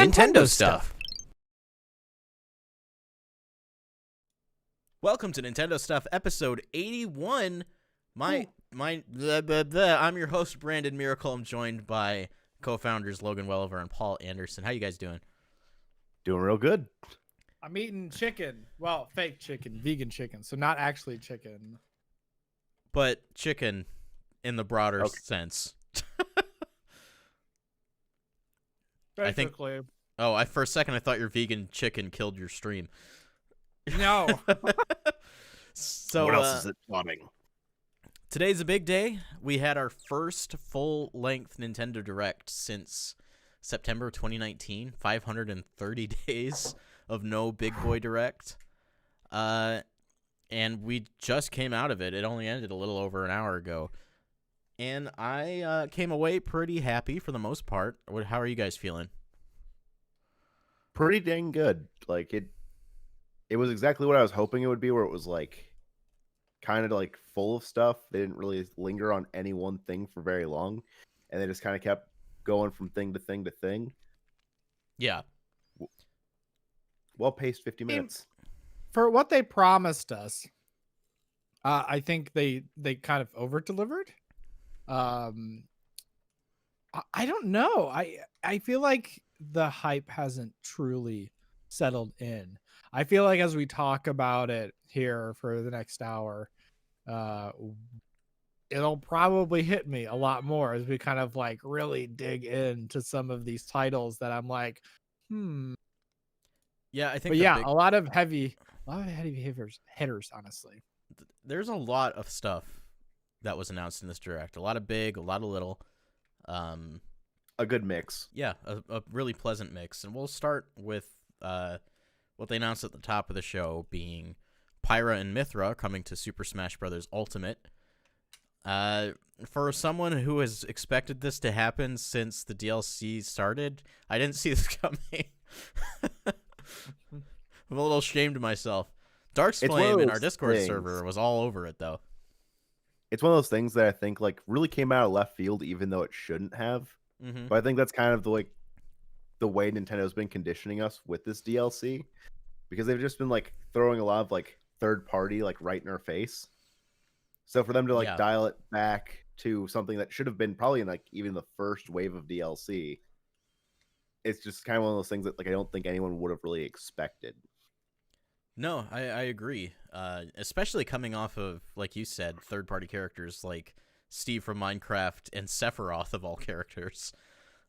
Nintendo stuff. Welcome to Nintendo Stuff, episode 81. I'm your host, Brandon Miracle. I'm joined by co-founders Logan Welliver and Paul Anderson. How you guys doing? Doing real good. I'm eating chicken. Well, fake chicken, vegan chicken, so not actually chicken. But chicken in the broader sense. Basically. For a second I thought your vegan chicken killed your stream. No. So what else is it plotting? Today's a big day. We had our first full-length Nintendo Direct since September 2019. 530 days of no Big Boy Direct. And we just came out of it. It only ended a little over an hour ago. And I came away pretty happy for the most part. How are you guys feeling? Pretty dang good. Like it was exactly what I was hoping it would be, where it was like kind of like full of stuff. They didn't really linger on any one thing for very long, and they just kind of kept going from thing to thing to thing. Yeah. Well paced 50 minutes. For what they promised us, I think they kind of over delivered. I don't know. I feel like the hype hasn't truly settled in. I feel like as we talk about it here for the next hour, it'll probably hit me a lot more as we kind of like really dig into some of these titles that I'm like, Yeah, I think. But yeah, a lot of heavy hitters, honestly. There's a lot of stuff that was announced in this direct. A lot of big, a lot of little. A good mix. Yeah, a really pleasant mix. And we'll start with what they announced at the top of the show, being Pyra and Mithra coming to Super Smash Bros. Ultimate. For someone who has expected this to happen since the DLC started, I didn't see this coming. I'm a little ashamed of myself. Darksflame in our Discord server was all over it, though. It's one of those things that I think like really came out of left field, even though it shouldn't have. Mm-hmm. But I think that's kind of the way Nintendo's been conditioning us with this DLC, because they've just been like throwing a lot of like third party like right in our face. So for them to like dial it back to something that should have been probably in like even the first wave of DLC, it's just kind of one of those things that like I don't think anyone would have really expected. No, I agree. Especially coming off of, like you said, third-party characters like Steve from Minecraft and Sephiroth of all characters.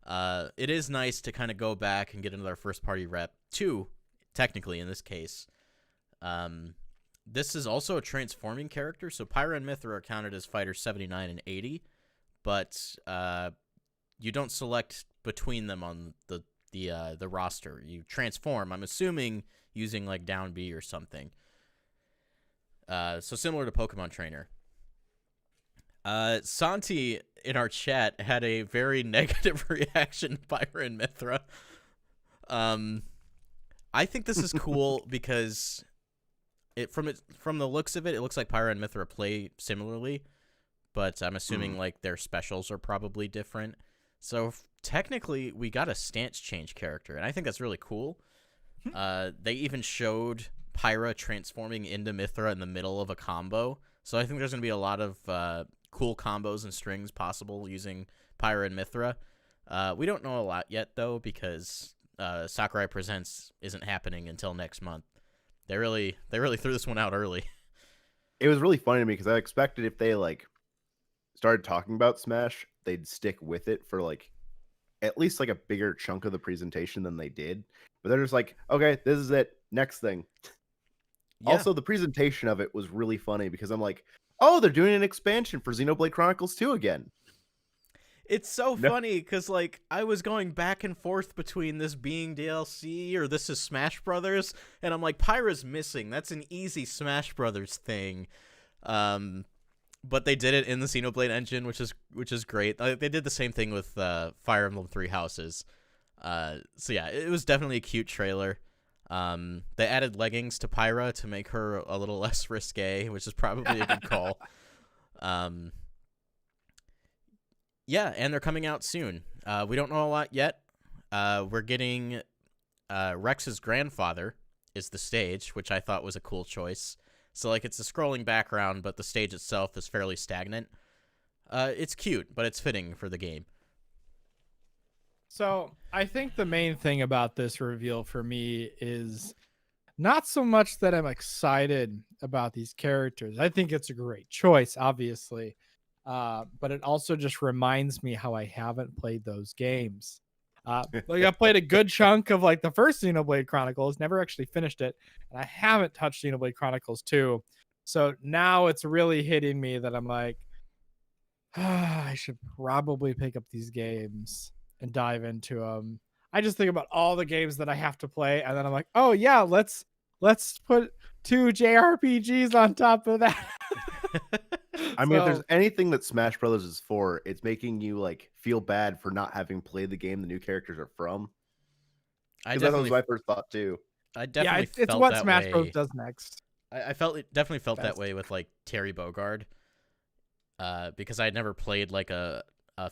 It is nice to kind of go back and get another first-party rep. Two, technically, in this case. This is also a transforming character, so Pyra and Mithra are counted as fighters 79 and 80, but you don't select between them on the roster. You transform, I'm assuming, using like down B or something. So similar to Pokemon Trainer. Santi in our chat had a very negative reaction to Pyra and Mithra. I think this is cool because from the looks of it, it looks like Pyra and Mithra play similarly, but I'm assuming like their specials are probably different. So technically, we got a stance change character, and I think that's really cool. They even showed Pyra transforming into Mithra in the middle of a combo, so I think there's going to be a lot of cool combos and strings possible using Pyra and Mithra. We don't know a lot yet, though, because Sakurai Presents isn't happening until next month. They really threw this one out early. It was really funny to me because I expected if they like started talking about Smash, they'd stick with it for like at least like a bigger chunk of the presentation than they did. But they're just like, okay, this is it. Next thing. Yeah. Also, the presentation of it was really funny because I'm like, oh, they're doing an expansion for Xenoblade Chronicles 2 again. It's so funny because like I was going back and forth between this being DLC or this is Smash Brothers, and I'm like, Pyra's missing. That's an easy Smash Brothers thing. But they did it in the Xenoblade engine, which is great. They did the same thing with Fire Emblem Three Houses. So yeah, it was definitely a cute trailer. They added leggings to Pyra to make her a little less risque, which is probably a good call. Yeah, and they're coming out soon. We don't know a lot yet. we're getting Rex's grandfather is the stage, which I thought was a cool choice. So like it's a scrolling background, but the stage itself is fairly stagnant. It's cute, but it's fitting for the game. So I think the main thing about this reveal for me is not so much that I'm excited about these characters. I think it's a great choice, obviously. But it also just reminds me how I haven't played those games. Like I played a good chunk of like the first Xenoblade Chronicles, never actually finished it, and I haven't touched Xenoblade Chronicles 2. So now it's really hitting me that I'm like, I should probably pick up these games and dive into them. I just think about all the games that I have to play, and then I'm like, oh yeah, let's put 2 JRPGs on top of that. I mean, if there's anything that Smash Brothers is for, it's making you like feel bad for not having played the game the new characters are from. Because that was my first thought too. I definitely it's felt what that Smash way. Bros does next. I definitely felt that way with like Terry Bogard, because I had never played like a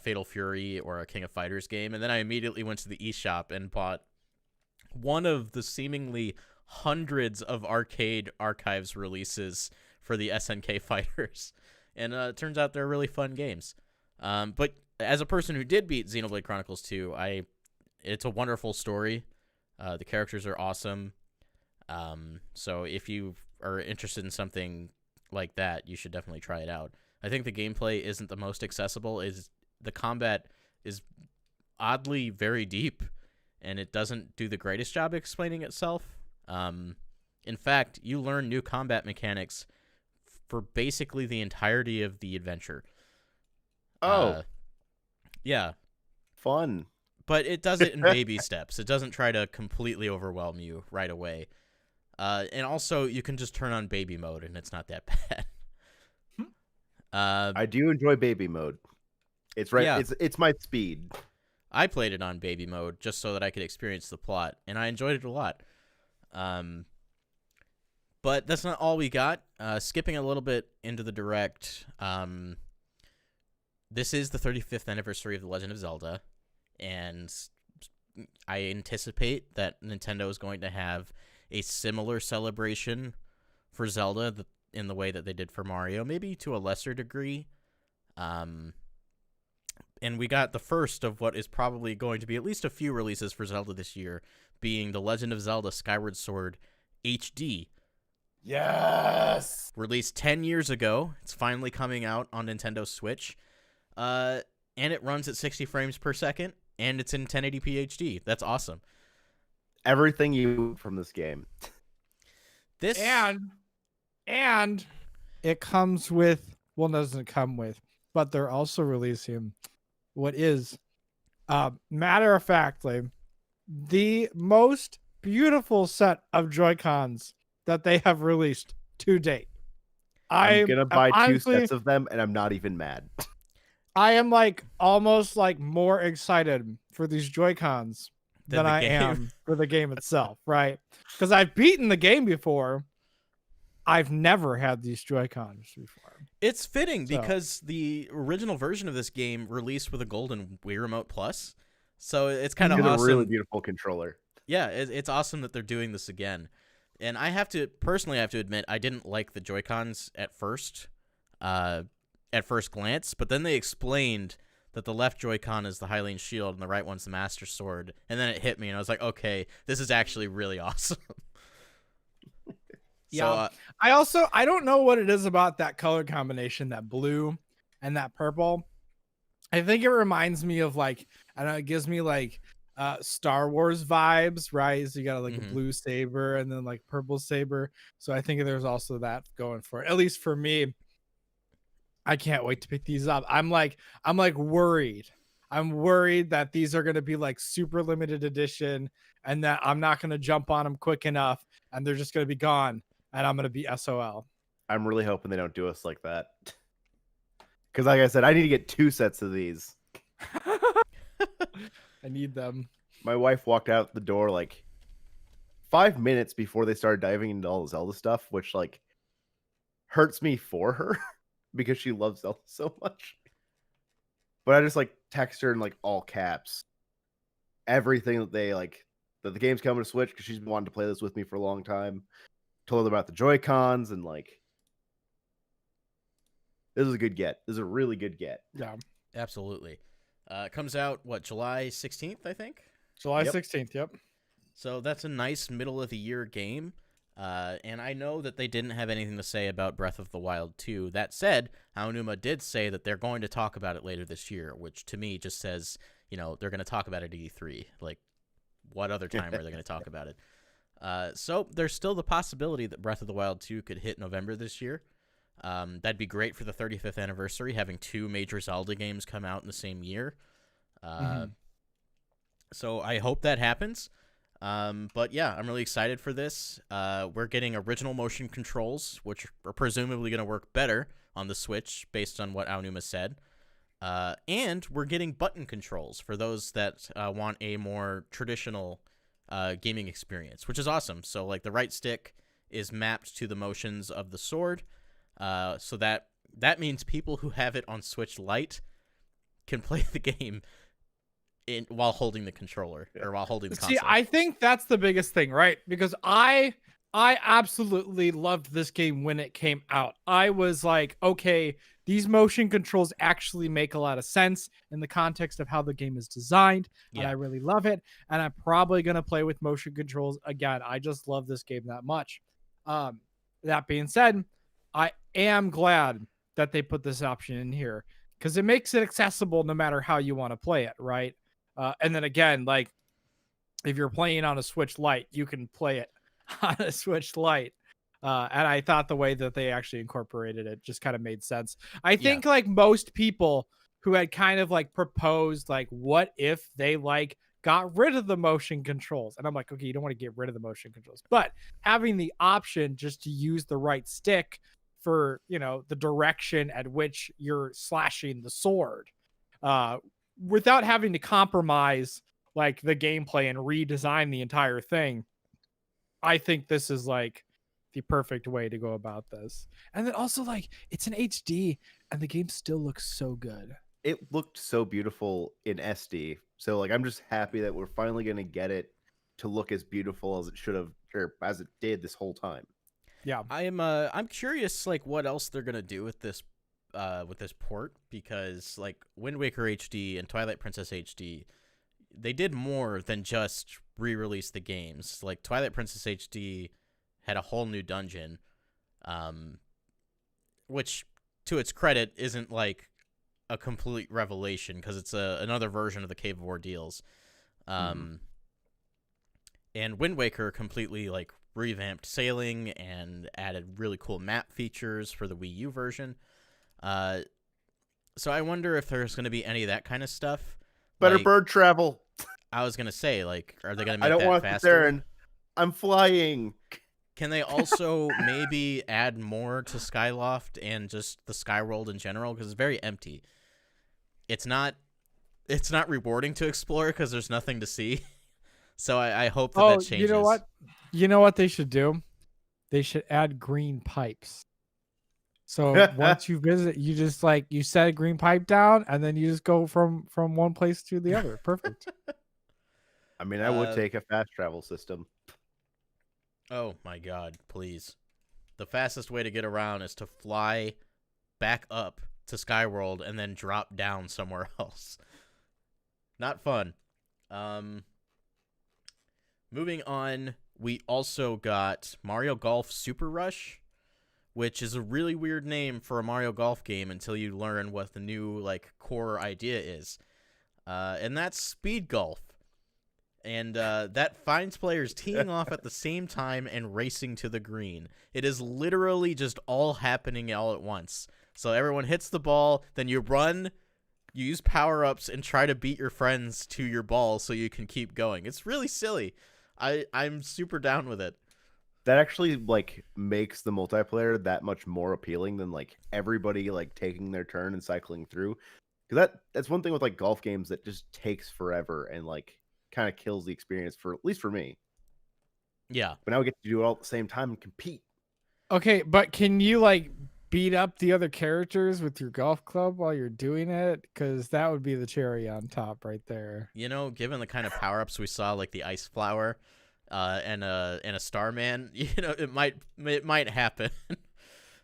Fatal Fury or a King of Fighters game, and then I immediately went to the eShop and bought one of the seemingly hundreds of arcade archives releases for the SNK fighters, and it turns out they're really fun games. But as a person who did beat Xenoblade Chronicles 2, it's a wonderful story. The characters are awesome. So if you are interested in something like that, you should definitely try it out. I think the gameplay isn't the most accessible. The combat is oddly very deep, and it doesn't do the greatest job explaining itself. In fact, you learn new combat mechanics for basically the entirety of the adventure. Yeah. Fun. But it does it in baby steps. It doesn't try to completely overwhelm you right away. And also, you can just turn on baby mode, and it's not that bad. I do enjoy baby mode. It's right. Yeah. It's my speed. I played it on baby mode just so that I could experience the plot, and I enjoyed it a lot. But that's not all we got. Skipping a little bit into the direct, this is the 35th anniversary of The Legend of Zelda, and I anticipate that Nintendo is going to have a similar celebration for Zelda in the way that they did for Mario, maybe to a lesser degree. And we got the first of what is probably going to be at least a few releases for Zelda this year, being The Legend of Zelda Skyward Sword HD. Yes! Released 10 years ago. It's finally coming out on Nintendo Switch. And it runs at 60 frames per second, and it's in 1080p HD. That's awesome. Everything you want from this game. This and it comes with, well, it doesn't come with, but they're also releasing what is, matter of factly, the most beautiful set of Joy-Cons that they have released to date. I'm gonna buy honestly, 2 sets of them, and I'm not even mad. I am like almost like more excited for these Joy-Cons than I am for the game itself, right? Because I've beaten the game before. I've never had these Joy-Cons before. It's fitting because the original version of this game released with a golden Wii Remote Plus. So it's kind of awesome. A really beautiful controller. Yeah, it's awesome that they're doing this again. And I have to admit, I didn't like the Joy-Cons at first glance, but then they explained that the left Joy-Con is the Hylian Shield and the right one's the Master Sword, and then it hit me, and I was like, okay, this is actually really awesome. Yeah. I don't know what it is about that color combination, that blue and that purple. I think it reminds me of like, I don't know, it gives me like Star Wars vibes, right? So you got like a blue saber and then like purple saber. So I think there's also that going for it. At least for me, I can't wait to pick these up. I'm worried. I'm worried that these are going to be like super limited edition and that I'm not going to jump on them quick enough and they're just going to be gone and I'm going to be SOL. I'm really hoping they don't do us like that. Because like I said, I need to get 2 sets of these. I need them. My wife walked out the door like 5 minutes before they started diving into all the Zelda stuff, which like hurts me for her because she loves Zelda so much. But I just like text her in like all caps. everything that they like that the game's coming to Switch because she's been wanting to play this with me for a long time. Told her about the Joy-Cons and like this is a good get. This is a really good get. Yeah, absolutely. It comes out July 16th, I think. July 16th. Yep. So that's a nice middle of the year game. And I know that they didn't have anything to say about Breath of the Wild 2. That said, Aonuma did say that they're going to talk about it later this year, which to me just says, they're going to talk about it at E3. Like, what other time are they going to talk about it? So there's still the possibility that Breath of the Wild 2 could hit November this year. That'd be great for the 35th anniversary, having 2 major Zelda games come out in the same year. So I hope that happens. But yeah, I'm really excited for this. We're getting original motion controls, which are presumably going to work better on the Switch based on what Aonuma said. And we're getting button controls for those that want a more traditional gaming experience, which is awesome. So like the right stick is mapped to the motions of the sword. So that means people who have it on Switch Lite can play the game while holding the controller or while holding the console. See, I think that's the biggest thing, right? Because I absolutely loved this game when it came out. I was like, okay, these motion controls actually make a lot of sense in the context of how the game is designed, and I really love it. And I'm probably going to play with motion controls again. I just love this game that much. That being said, I am glad that they put this option in here because it makes it accessible no matter how you want to play it, right? And then again, like if you're playing on a Switch Lite, you can play it on a Switch Lite. And I thought the way that they actually incorporated it just kind of made sense. I think like most people who had kind of like proposed, like, what if they like got rid of the motion controls? And I'm like, okay, you don't want to get rid of the motion controls, but having the option just to use the right stick for, the direction at which you're slashing the sword, without having to compromise like the gameplay and redesign the entire thing. I think this is like the perfect way to go about this. And then also like it's an HD and the game still looks so good. It looked so beautiful in SD. So like I'm just happy that we're finally going to get it to look as beautiful as it should have or as it did this whole time. Yeah. I'm curious like what else they're going to do with this port, because like Wind Waker HD and Twilight Princess HD, they did more than just re-release the games. Like Twilight Princess HD had a whole new dungeon, which to its credit isn't like a complete revelation because it's another version of the Cave of Ordeals. And Wind Waker completely like revamped sailing and added really cool map features for the Wii U version. So I wonder if there's going to be any of that kind of stuff. Better like, bird travel. I was going to say, like, are they going to make I don't that want faster? to sit there and I'm flying. Can they also maybe add more to Skyloft and just the Skyworld in general? Because it's very empty. It's not rewarding to explore because there's nothing to see. So I hope that changes. You know what? You know what they should do? They should add green pipes. So once you visit, you just like you set a green pipe down and then you just go from one place to the other. Perfect. I mean, I would take a fast travel system. Oh my God, please. The fastest way to get around is to fly back up to Skyworld and then drop down somewhere else. Not fun. Moving on, we also got Mario Golf Super Rush, which is a really weird name for a Mario Golf game until you learn what the new like core idea is. And that's speed golf. And that finds players teeing off at the same time and racing to the green. It is literally just all happening all at once. So everyone hits the ball, then you run, you use power-ups, and try to beat your friends to your ball so you can keep going. It's really silly. I'm super down with it. That actually like makes the multiplayer that much more appealing than like everybody like taking their turn and cycling through. Because that's one thing with like golf games that just takes forever and like kind of kills the experience for at least for me. Yeah. But now we get to do it all at the same time and compete. Okay, but can you like beat up the other characters with your golf club while you're doing it, because that would be the cherry on top right there. You know, given the kind of power-ups we saw, like the ice flower and a Starman, you know, it might happen.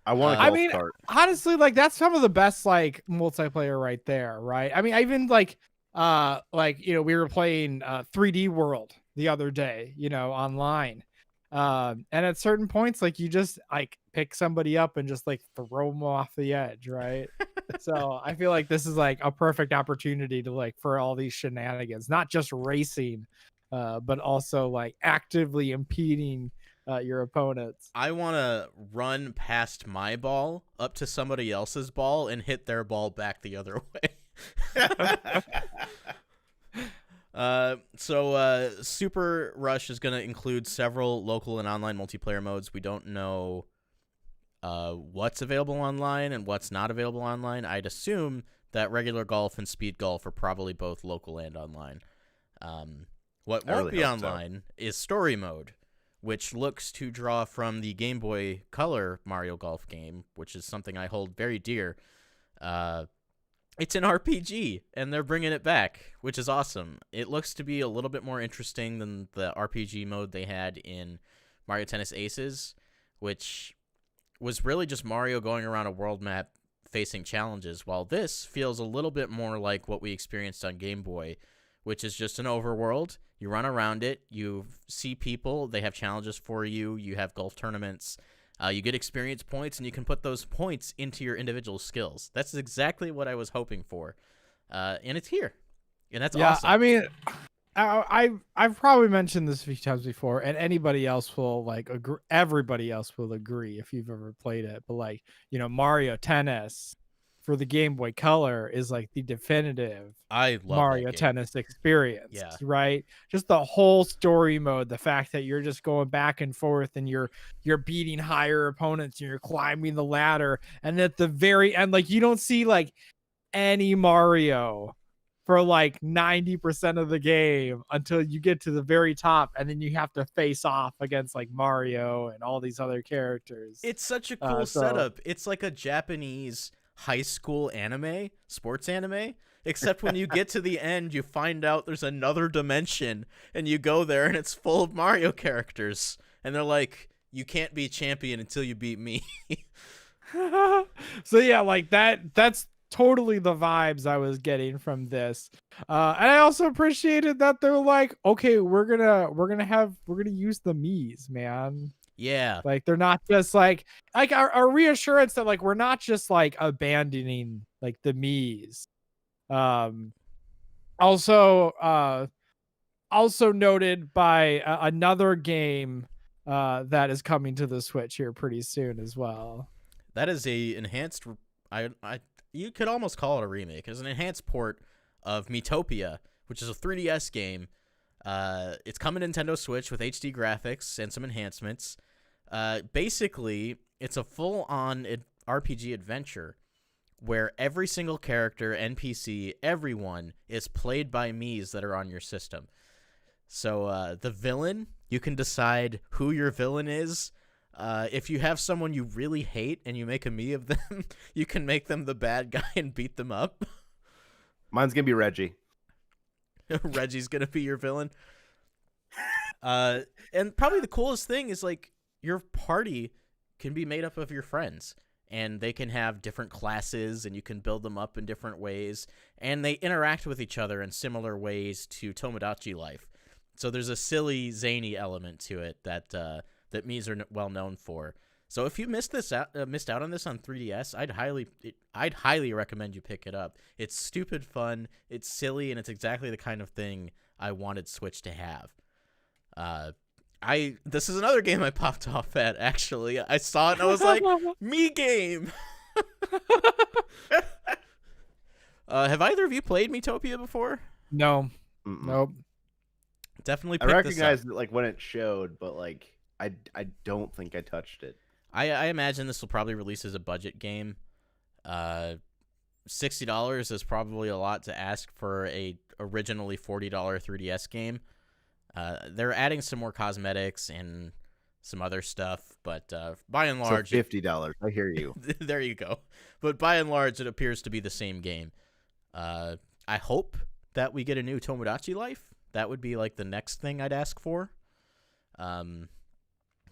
I want a golf cart. Honestly, like that's some of the best like multiplayer right there, right? I mean, I even like you know, we were playing 3D World the other day, you know, online. And at certain points, like you just like pick somebody up and just like throw them off the edge, right? So I feel like this is like a perfect opportunity to like for all these shenanigans, not just racing, but also like actively impeding your opponents. I want to run past my ball up to somebody else's ball and hit their ball back the other way. So Super Rush is going to include several local and online multiplayer modes. We don't know what's available online and what's not available online. I'd assume that regular golf and speed golf are probably both local and online. What won't be online is story mode, which looks to draw from the Game Boy Color Mario Golf game, which is something I hold very dear. It's an RPG, and they're bringing it back, which is awesome. It looks to be a little bit more interesting than the RPG mode they had in Mario Tennis Aces, which was really just Mario going around a world map facing challenges, while this feels a little bit more like what we experienced on Game Boy, which is just an overworld. You run around it, you see people, they have challenges for you, you have golf tournaments, you get experience points, and you can put those points into your individual skills. That's exactly what I was hoping for, and it's here, and that's awesome. I mean, I've probably mentioned this a few times before, and anybody else will like agree. Everybody else will agree if you've ever played it. But like, you know, Mario Tennis for the Game Boy Color is like the definitive Mario Tennis experience, right? Just the whole story mode, the fact that you're just going back and forth and you're beating higher opponents and you're climbing the ladder, and at the very end, like you don't see like any Mario for like 90% of the game until you get to the very top, and then you have to face off against like Mario and all these other characters. It's such a cool setup. It's like a Japanese high school anime, sports anime, except when you get to the end, you find out there's another dimension, and you go there, and it's full of Mario characters, and they're like, you can't be champion until you beat me. So yeah, like that's totally the vibes I was getting from this. And I also appreciated that they're like, okay, we're gonna use the Mii's, man. Yeah. Like they're not just like our reassurance that like we're not just like abandoning like the Mii's. Also noted by another game that is coming to the Switch here pretty soon as well. That is a enhanced you could almost call it a remake. It's an enhanced port of Metopia, which is a 3DS game. It's coming to Nintendo Switch with HD graphics and some enhancements. Basically, it's a full-on RPG adventure where every single character, NPC, everyone is played by Mii's that are on your system. So the villain, you can decide who your villain is. If you have someone you really hate and you make a Mii of them, you can make them the bad guy and beat them up. Mine's going to be Reggie. Reggie's going to be your villain. And probably the coolest thing is, like, your party can be made up of your friends, and they can have different classes, and you can build them up in different ways, and they interact with each other in similar ways to Tomodachi Life. So there's a silly, zany element to it that Mii's are well known for. So if you missed out on this on 3DS, I'd highly recommend you pick it up. It's stupid fun, it's silly, and it's exactly the kind of thing I wanted Switch to have. This is another game I popped off at, actually. I saw it and I was like, Mii game! Have either of you played Metopia before? No. Nope. Definitely I recognized it like when it showed, but like I don't think I touched it. I imagine this will probably release as a budget game. $60 is probably a lot to ask for a originally $40 3DS game. They're adding some more cosmetics and some other stuff, but by and So large, $50. I hear you. there you go. But by and large, it appears to be the same game. I hope that we get a new Tomodachi Life. That would be like the next thing I'd ask for. Bring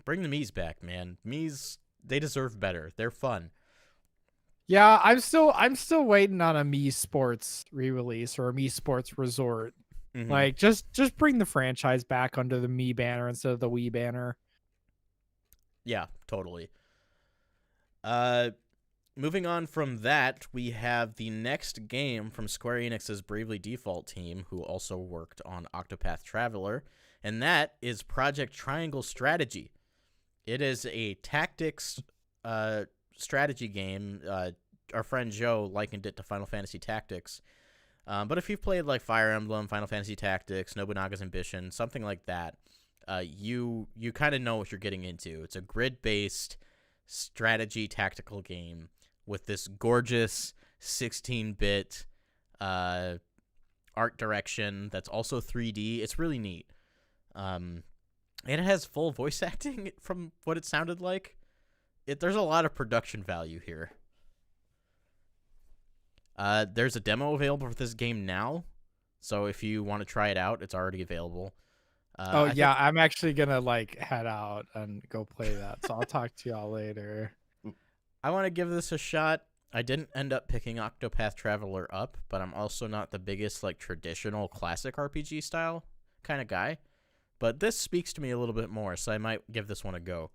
the Miis back, man. Miis, they deserve better. They're fun. Yeah, I'm still waiting on a Mii Sports re-release or a Mii Sports Resort. Mhm. Like just bring the franchise back under the Mii banner instead of the Wii banner. Yeah, totally. Moving on from that, we have the next game from Square Enix's Bravely Default team, who also worked on Octopath Traveler, and that is Project Triangle Strategy. It is a tactics strategy game. Our friend Joe likened it to Final Fantasy Tactics. But if you've played like Fire Emblem, Final Fantasy Tactics, Nobunaga's Ambition, something like that, you kind of know what you're getting into. It's a grid-based strategy tactical game with this gorgeous 16-bit art direction that's also 3D. It's really neat. And it has full voice acting from what it sounded like. There's a lot of production value here. There's a demo available for this game now, so if you want to try it out, it's already available. I'm actually gonna like head out and go play that, so I'll talk to y'all later. I want to give this a shot. I didn't end up picking Octopath Traveler up, but I'm also not the biggest like traditional classic RPG style kind of guy. But this speaks to me a little bit more, so I might give this one a go.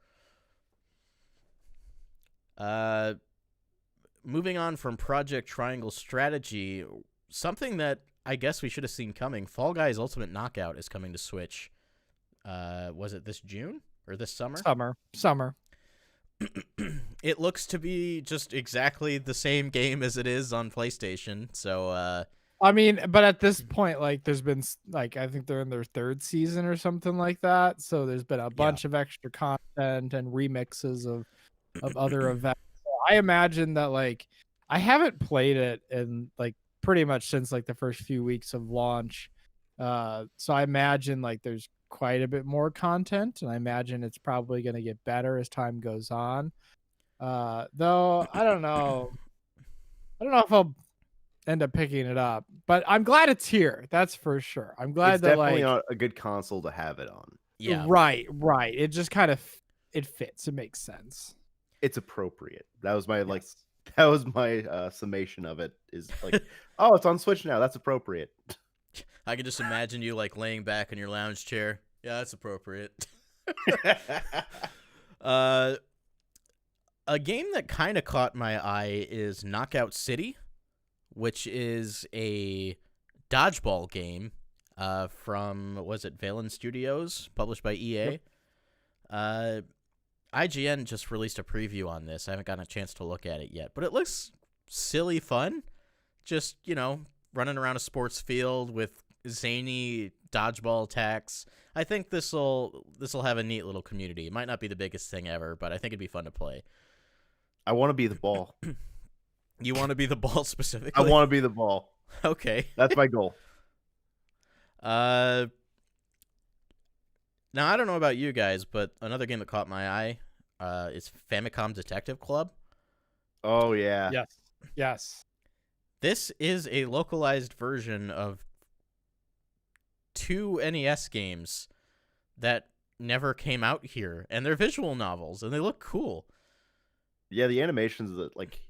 Moving on from Project Triangle Strategy, something that I guess we should have seen coming, Fall Guys Ultimate Knockout is coming to Switch. Was it this June or this summer? Summer. It looks to be just exactly the same game as it is on PlayStation. So, I mean, but at this point, like, there's been like, I think they're in their third season or something like that. So there's been a bunch of extra content and remixes of other events. So I imagine that, like, I haven't played it in like pretty much since like the first few weeks of launch. So I imagine like there's quite a bit more content, and I imagine it's probably going to get better as time goes on. Though I don't know if I'll end up picking it up, but I'm glad it's here. That's for sure. I'm glad it's that definitely like a good console to have it on. yeah, right. It just kind of it fits. It makes sense. It's appropriate. That was my summation of it. Is like, oh, it's on Switch now. That's appropriate. I can just imagine you like laying back in your lounge chair. Yeah, that's appropriate. A game that kind of caught my eye is Knockout City, which is a dodgeball game from, was it Valen Studios, published by EA. Yep. IGN just released a preview on this. I haven't gotten a chance to look at it yet, but it looks silly fun. Just, running around a sports field with zany dodgeball attacks. I think this'll have a neat little community. It might not be the biggest thing ever, but I think it'd be fun to play. I want to be the ball. You want to be the ball specifically? I want to be the ball. Okay. That's my goal. Now, I don't know about you guys, but another game that caught my eye is Famicom Detective Club. Oh, yeah. Yes. This is a localized version of 2 NES games that never came out here, and they're visual novels, and they look cool. Yeah, the animations that like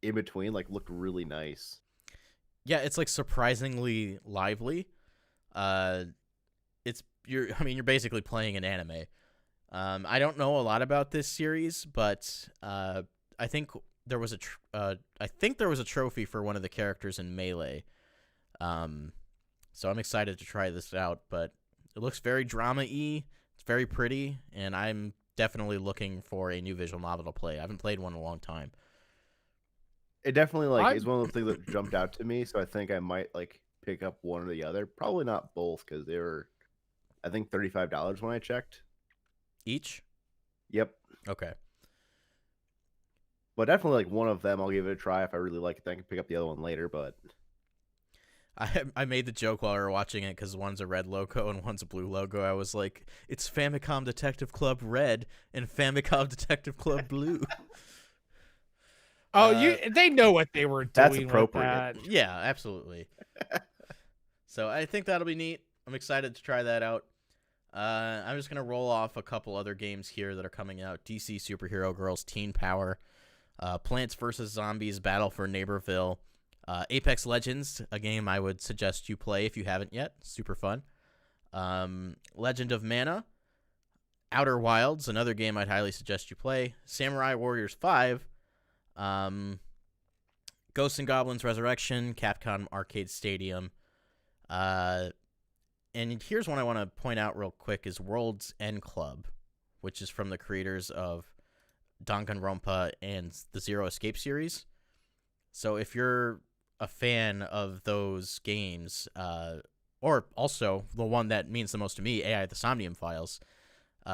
in between like look really nice. Yeah, it's like surprisingly lively. You're basically playing an anime. I don't know a lot about this series, but I think there was a trophy for one of the characters in Melee. So I'm excited to try this out, but it looks very drama-y. It's very pretty, and I'm definitely looking for a new visual novel to play. I haven't played one in a long time. It definitely is one of those things that jumped out to me, so I think I might like pick up one or the other. Probably not both because they were, I think, $35 when I checked. Each? Yep. Okay. But definitely like one of them, I'll give it a try. If I really like it, then I can pick up the other one later. But I made the joke while we were watching it because one's a red logo and one's a blue logo. I was like, it's Famicom Detective Club Red and Famicom Detective Club Blue. They know what they were doing. That's appropriate. With that. Yeah, absolutely. So I think that'll be neat. I'm excited to try that out. I'm just going to roll off a couple other games here that are coming out. DC Superhero Girls Teen Power, Plants vs. Zombies Battle for Neighborville, Apex Legends, a game I would suggest you play if you haven't yet. Super fun. Legend of Mana, Outer Wilds, another game I'd highly suggest you play. Samurai Warriors 5, Ghosts and Goblins Resurrection, Capcom Arcade Stadium. And here's one I want to point out real quick is World's End Club, which is from the creators of Danganronpa and the Zero Escape series. So if you're a fan of those games, or also the one that means the most to me, AI the Somnium Files,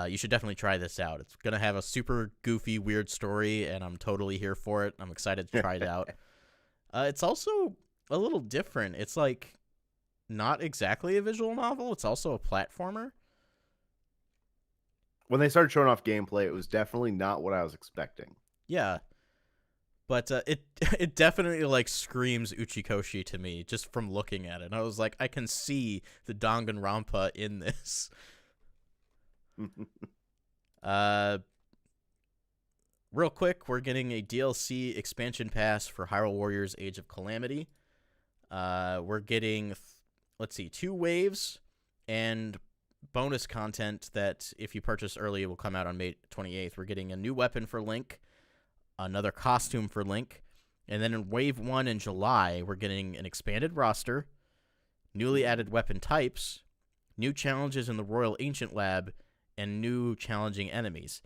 you should definitely try this out. It's going to have a super goofy, weird story, and I'm totally here for it. I'm excited to try it out. It's also a little different. It's like not exactly a visual novel. It's also a platformer. When they started showing off gameplay, it was definitely not what I was expecting. Yeah. But it definitely like screams Uchikoshi to me just from looking at it. And I was like, I can see the Danganronpa in this. Real quick, we're getting a DLC expansion pass for Hyrule Warriors Age of Calamity. We're getting, 2 waves and bonus content that if you purchase early, it will come out on May 28th. We're getting a new weapon for Link, another costume for Link, and then in Wave 1 in July, we're getting an expanded roster, newly added weapon types, new challenges in the Royal Ancient Lab, and new challenging enemies.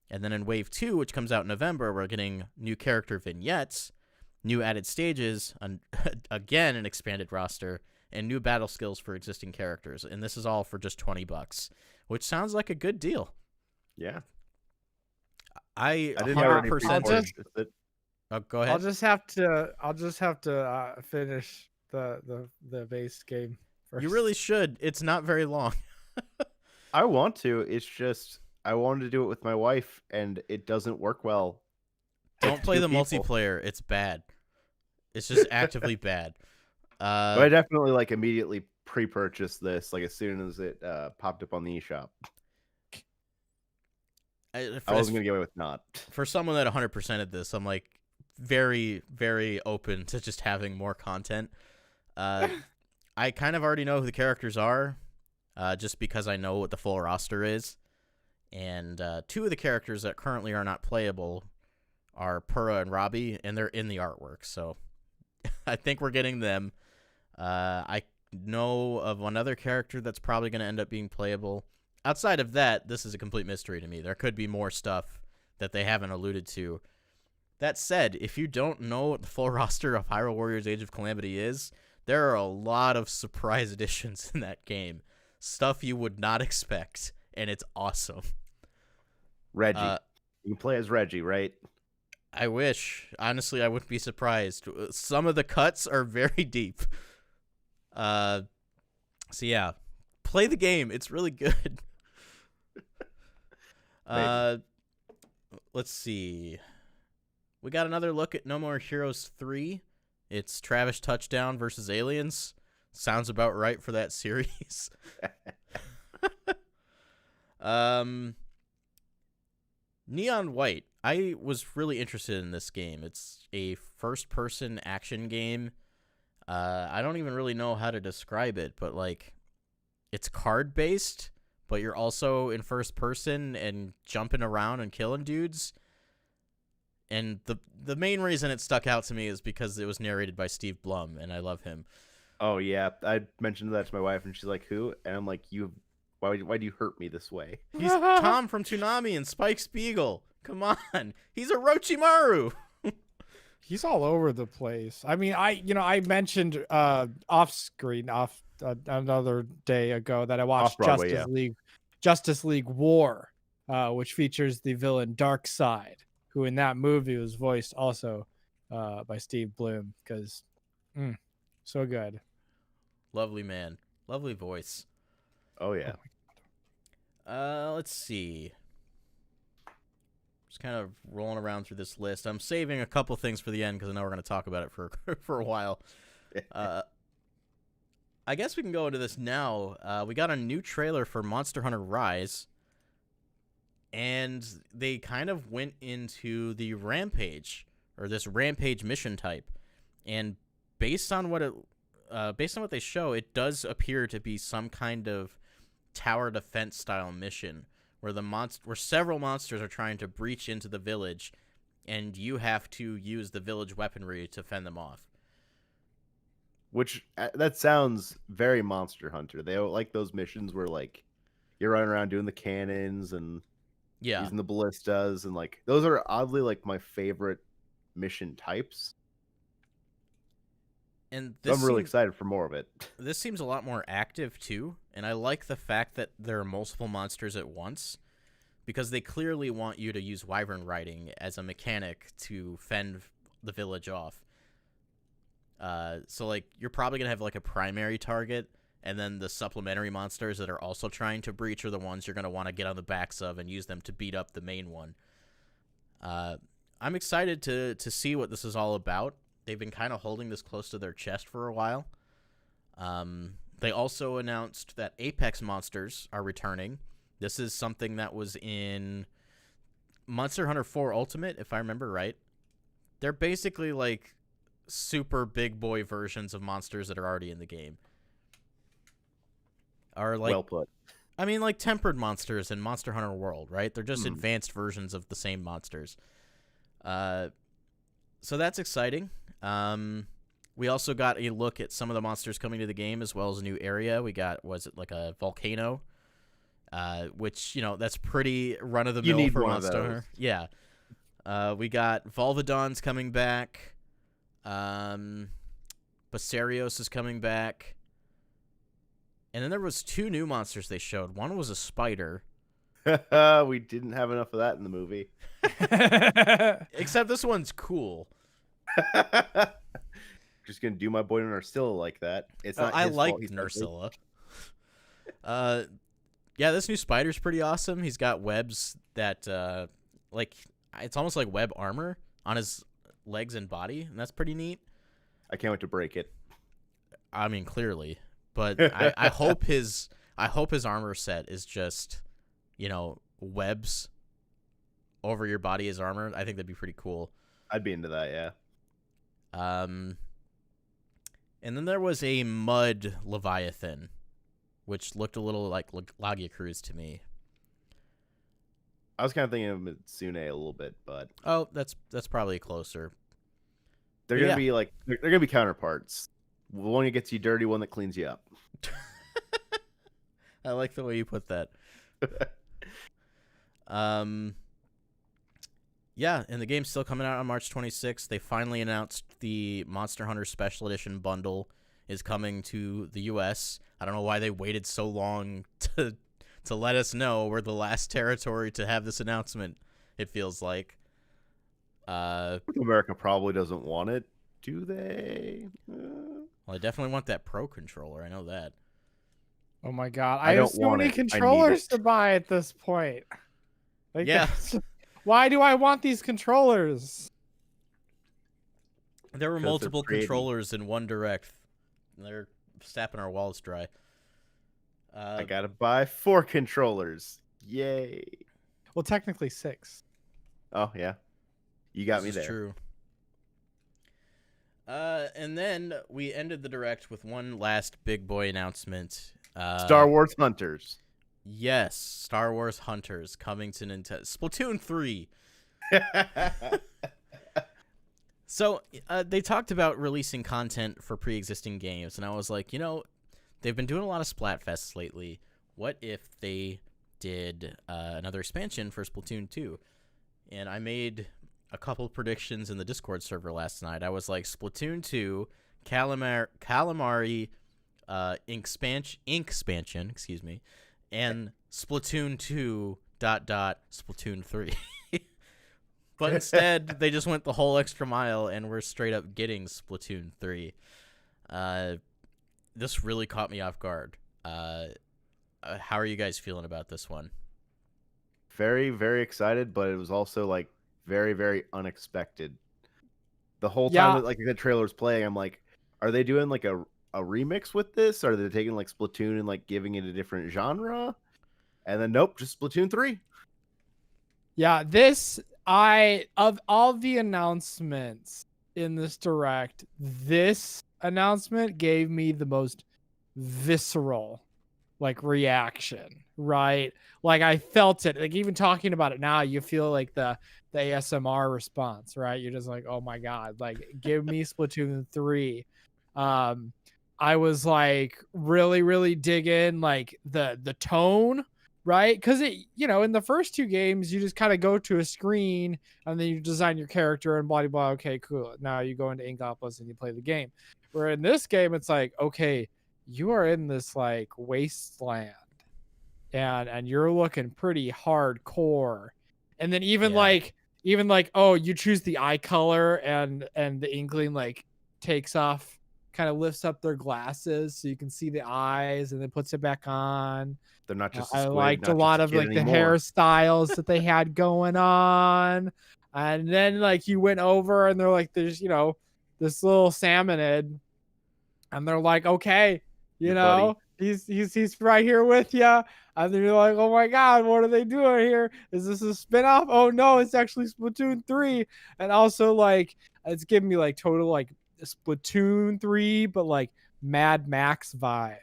And then in Wave 2, which comes out in November, we're getting new character vignettes, new added stages, again an expanded roster, and new battle skills for existing characters. And this is all for just $20, which sounds like a good deal. Yeah. I didn't have any 100%. Go ahead. I'll just have to finish the base game first. You really should. It's not very long. I want to. It's just I wanted to do it with my wife, and it doesn't work well. Don't play the multiplayer. It's bad. It's just actively bad. But I definitely immediately pre-purchased this as soon as it popped up on the eShop. I wasn't gonna get away with not. For someone that 100%ed this, I'm very, very open to just having more content. I kind of already know who the characters are, just because I know what the full roster is. And 2 of the characters that currently are not playable are Pyra and Robbie, and they're in the artwork. So I think we're getting them. I know of one other character that's probably going to end up being playable. Outside of that, this is a complete mystery to me. There could be more stuff that they haven't alluded to. That said, if you don't know what the full roster of Hyrule Warriors Age of Calamity is, there are a lot of surprise additions in that game. Stuff you would not expect, and it's awesome. Reggie. You can play as Reggie, right? I wish. Honestly, I wouldn't be surprised. Some of the cuts are very deep. So yeah, play the game. It's really good. Let's see. We got another look at No More Heroes 3. It's Travis Touchdown versus Aliens. Sounds about right for that series. Neon White. I was really interested in this game. It's a first-person action game. I don't even really know how to describe it, but it's card-based, but you're also in first person and jumping around and killing dudes. And the main reason it stuck out to me is because it was narrated by Steve Blum, and I love him. Oh yeah, I mentioned that to my wife, and she's like, "Who?" And I'm like, Why do you hurt me this way?" He's Tom from Toonami and Spike Spiegel. Come on, he's Orochimaru. He's all over the place. I mean, I mentioned off another day ago that I watched Justice League War, which features the villain Darkseid, who in that movie was voiced also by Steve Blum, because so good. Lovely man. Lovely voice. Oh yeah. Let's see. Just kind of rolling around through this list. I'm saving a couple things for the end because I know we're going to talk about it for for a while. I guess we can go into this now. We got a new trailer for Monster Hunter Rise, and they kind of went into the Rampage, or this Rampage mission type, and based on what they show, it does appear to be some kind of tower defense style mission where where several monsters are trying to breach into the village, and you have to use the village weaponry to fend them off. Which that sounds very Monster Hunter. They like those missions where like you're running around doing the cannons and using the ballistas, and like those are oddly like my favorite mission types. And so I'm really excited for more of it. This seems a lot more active too, and I like the fact that there are multiple monsters at once, because they clearly want you to use wyvern riding as a mechanic to fend the village off. So like you're probably gonna have like a primary target, and then the supplementary monsters that are also trying to breach are the ones you're gonna want to get on the backs of and use them to beat up the main one. I'm excited to see what this is all about. They've been kind of holding this close to their chest for a while. They also announced that Apex monsters are returning. This is something that was in Monster Hunter 4 Ultimate, if I remember right. They're basically like super big boy versions of monsters that are already in the game. Are like, well put. I mean, like tempered monsters in Monster Hunter World, right? They're just advanced versions of the same monsters. So that's exciting. We also got a look at some of the monsters coming to the game, as well as a new area. We got, was it like a volcano? Which, you know, that's pretty run-of-the-mill for Monster Hunter. Yeah. We got Volvidons coming back. Basarios is coming back. And then there was 2 new monsters they showed. One was a spider. We didn't have enough of that in the movie. Except this one's cool. Just gonna do my boy Nursilla like that. It's not. I like Nursilla. Yeah, this new spider's pretty awesome. He's got webs that, like, it's almost like web armor on his legs and body, and that's pretty neat. I can't wait to break it. I mean, clearly, but I hope his armor set is just, you know, webs over your body as armor. I think that'd be pretty cool. I'd be into that, yeah. And then there was a mud Leviathan, which looked a little like Lagia Cruz to me. I was kind of thinking of Mitsune a little bit, but oh, that's probably closer. They're gonna be like they're gonna be counterparts. One that gets you dirty, one that cleans you up. I like the way you put that. Yeah, and the game's still coming out on March 26th. They finally announced the Monster Hunter Special Edition bundle is coming to the US. I don't know why they waited so long to let us know. We're the last territory to have this announcement, it feels like. America probably doesn't want it, do they? Well, I definitely want that Pro controller. I know that. Oh my god, I have so many controllers to buy at this point. Like, yeah. Why do I want these controllers? There were multiple controllers in one direct. They're sapping our wallets dry. I gotta buy 4 controllers. Yay. Well, technically 6. Oh, yeah. You got me there. True. And then we ended the direct with one last big boy announcement. Star Wars Hunters. Yes, Star Wars Hunters coming to Nintendo. Splatoon 3. So they talked about releasing content for pre-existing games, and I was like, you know, they've been doing a lot of Splatfests lately. What if they did another expansion for Splatoon 2? And I made a couple predictions in the Discord server last night. I was like, Splatoon 2, Calamity, Inkspansion, excuse me, and Splatoon 2, ... Splatoon 3. But instead, they just went the whole extra mile, and we're straight up getting Splatoon 3. this really caught me off guard. How are you guys feeling about this one? Very, very excited, but it was also like very, very unexpected. The whole time that like the trailer was playing, I'm like, are they doing like a remix with this? Are they taking like Splatoon and like giving it a different genre? And then nope, just Splatoon 3. Yeah, of all the announcements in this direct, this announcement gave me the most visceral like reaction, right? Like I felt it. Like even talking about it now, you feel like the ASMR response, right? You're just like, oh my god, like give me Splatoon 3. I was like really, really digging like the tone, right? Because it, in the first two games, you just kind of go to a screen and then you design your character and blah blah. Okay, cool. Now you go into Inkopolis and you play the game. Where in this game, it's like, okay, you are in this like wasteland, and you're looking pretty hardcore. And then even like, oh, you choose the eye color, and the Inkling like takes off, kind of lifts up their glasses so you can see the eyes, and then puts it back on. They're not just I liked a lot of like the hairstyles that they had going on. And then like you went over and they're like, there's, this little salmonid, and they're like, okay, he's right here with you. And then you're like, oh my god, what are they doing here? Is this a spinoff? Oh no, it's actually Splatoon 3. And also like it's giving me like total like Splatoon 3, but like Mad Max vibes,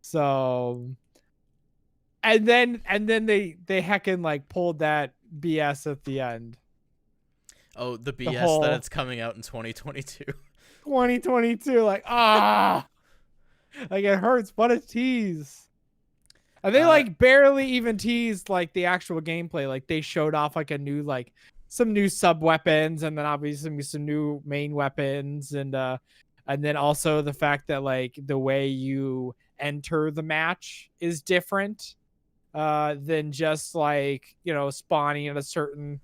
So and then they heckin' like pulled that BS at the end. Oh, the BS that it's coming out in 2022. 2022, like like it hurts. What a tease. And they like barely even teased like the actual gameplay. Like they showed off like a new like some new sub weapons, and then obviously some new main weapons, and then also the fact that like the way you enter the match is different than just like spawning at a certain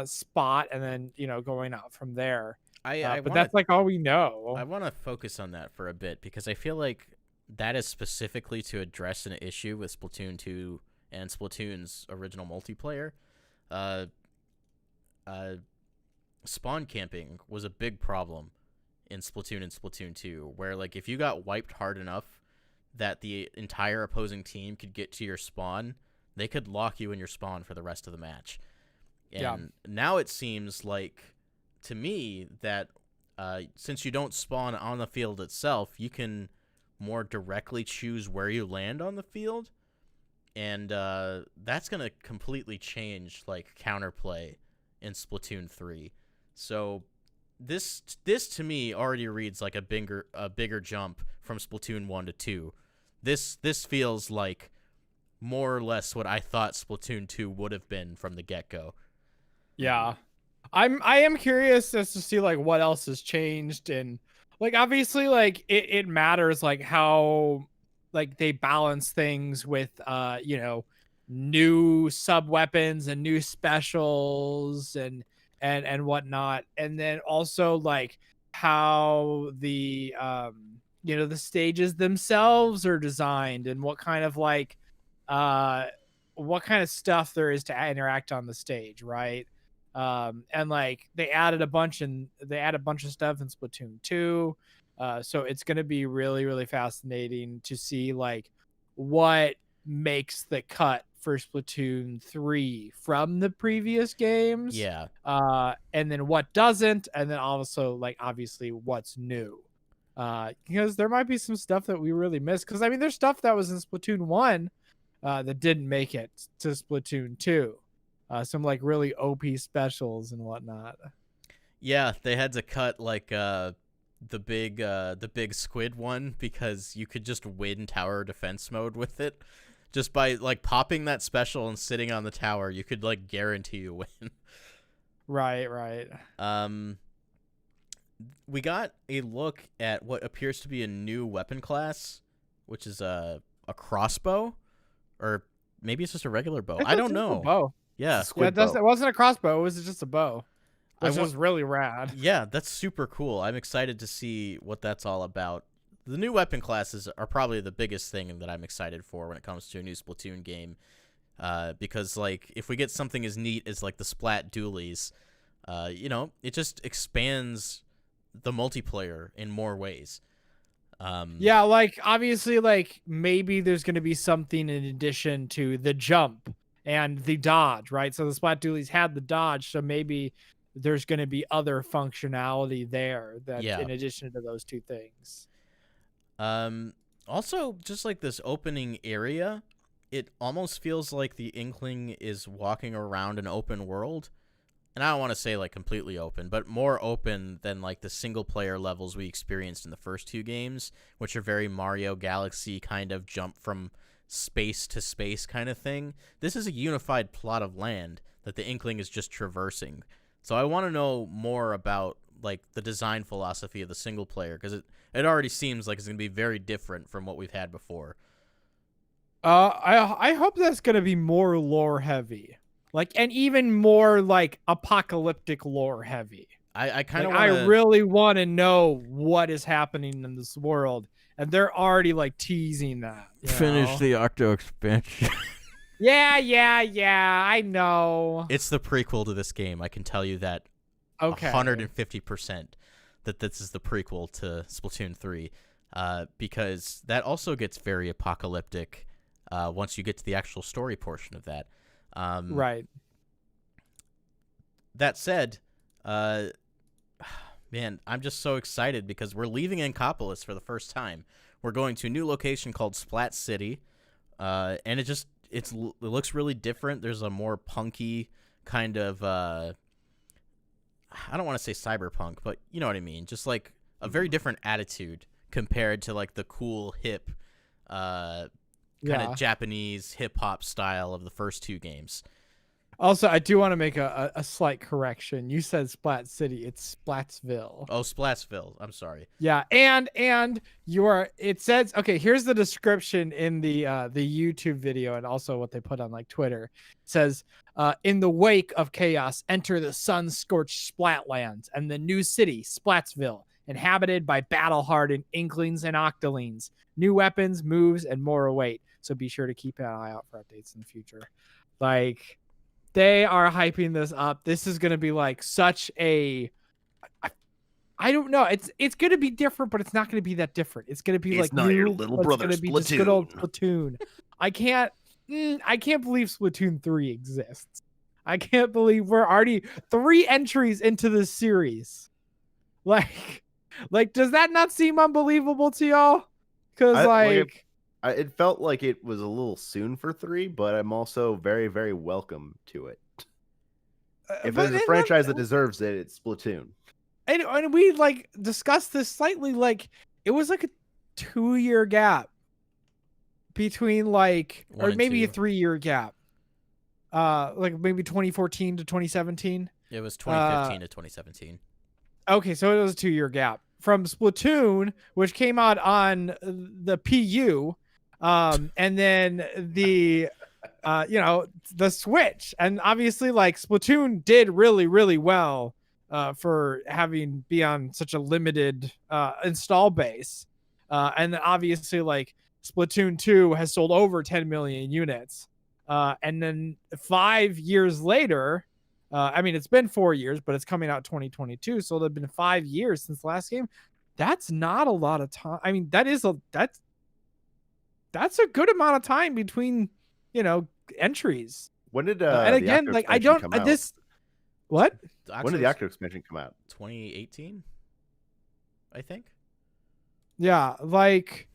spot and then going out from there. But that's like all we know. I want to focus on that for a bit because I feel like that is specifically to address an issue with Splatoon 2 and Splatoon's original multiplayer. Spawn camping was a big problem in Splatoon and Splatoon 2, where like if you got wiped hard enough that the entire opposing team could get to your spawn, they could lock you in your spawn for the rest of the match. And now it seems like to me that since you don't spawn on the field itself, you can more directly choose where you land on the field, and that's going to completely change like counterplay in Splatoon 3. So this to me already reads like a bigger jump from Splatoon 1 to 2. This feels like more or less what I thought Splatoon 2 would have been from the get-go. Yeah. I am curious as to see like what else has changed, and like obviously like it matters like how like they balance things with new sub weapons and new specials and whatnot, and then also like how the the stages themselves are designed and what kind of like what kind of stuff there is to interact on the stage, right? And like they added a bunch of stuff in Splatoon 2, so it's going to be really, really fascinating to see like what makes the cut for Splatoon 3 from the previous games, and then what doesn't, and then also like obviously what's new, because there might be some stuff that we really missed, because I mean there's stuff that was in Splatoon 1 that didn't make it to Splatoon 2. Some like really OP specials and whatnot. Yeah, they had to cut like the big squid one because you could just win tower defense mode with it. Just by like popping that special and sitting on the tower, you could like guarantee you win. Right. We got a look at what appears to be a new weapon class, which is a crossbow, or maybe it's just a regular bow. I don't know. Bow. Yeah, it wasn't a crossbow. It was just a bow, which was really rad. Yeah, that's super cool. I'm excited to see what that's all about. the new weapon classes are probably the biggest thing that I'm excited for when it comes to a new Splatoon game. Because like if we get something as neat as like the Splat dualies, it just expands the multiplayer in more ways. Yeah, like obviously, like maybe there's going to be something in addition to the jump and the dodge, right? So the Splat dualies had the dodge, so maybe there's going to be other functionality there that in addition to those two things. Also, just like this opening area, it almost feels like the Inkling is walking around an open world. And I don't want to say like completely open, but more open than like the single player levels we experienced in the first two games, which are very Mario Galaxy kind of jump from space to space kind of thing. This is a unified plot of land that the Inkling is just traversing. So I want to know more about like the design philosophy of the single player, because it already seems like it's going to be very different from what we've had before. I hope that's going to be more lore heavy. Like, and even more like apocalyptic lore heavy. I kind of I really want to know what is happening in this world, and they're already like teasing that. Finish the Octo expansion. Yeah, I know. It's the prequel to this game. I can tell you that 150% that this is the prequel to Splatoon 3, because that also gets very apocalyptic once you get to the actual story portion of that. Right. That said, man, I'm just so excited because we're leaving Ankopolis for the first time. We're going to a new location called Splat City, and it looks really different. There's a more punky kind of I don't want to say cyberpunk, but you know what I mean. Just like a very different attitude compared to like the cool hip kind of Japanese hip-hop style of the first two games. Also, I do want to make a slight correction. You said Splat City. It's Splatsville. Oh, Splatsville. I'm sorry. Yeah, and it says, okay, here's the description in the YouTube video and also what they put on like Twitter. It says, in the wake of chaos, enter the sun-scorched Splatlands and the new city, Splatsville, inhabited by battle-hardened Inklings and Octolings. New weapons, moves, and more await. So be sure to keep an eye out for updates in the future. Like, they are hyping this up. This is going to be like such a, I don't know. It's going to be different, but it's not going to be that different. It's going to be it's like not new, your little brother it's going to be just good old Splatoon. I can't believe Splatoon 3 exists. I can't believe we're already 3 entries into this series. Like, does that not seem unbelievable to y'all? Because it felt like it was a little soon for 3, but I'm also very, very welcome to it. If there's a franchise that deserves it, it's Splatoon. And we like discussed this slightly. Like it was like a 2-year gap between like, or maybe a 3-year gap. Like maybe 2014 to 2017. It was 2015 to 2017. Okay, so it was a 2-year gap from Splatoon, which came out on the PU. And then the Switch, and obviously like Splatoon did really, really well for having be on such a limited install base. And then obviously like Splatoon 2 has sold over 10 million units. And then 5 years later, I mean, it's been 4 years, but it's coming out 2022. So there've been 5 years since the last game. That's not a lot of time. I mean, that's a good amount of time between, entries. When did and again, like I don't this what? When did the Octo expansion come out? 2018, I think. Yeah, like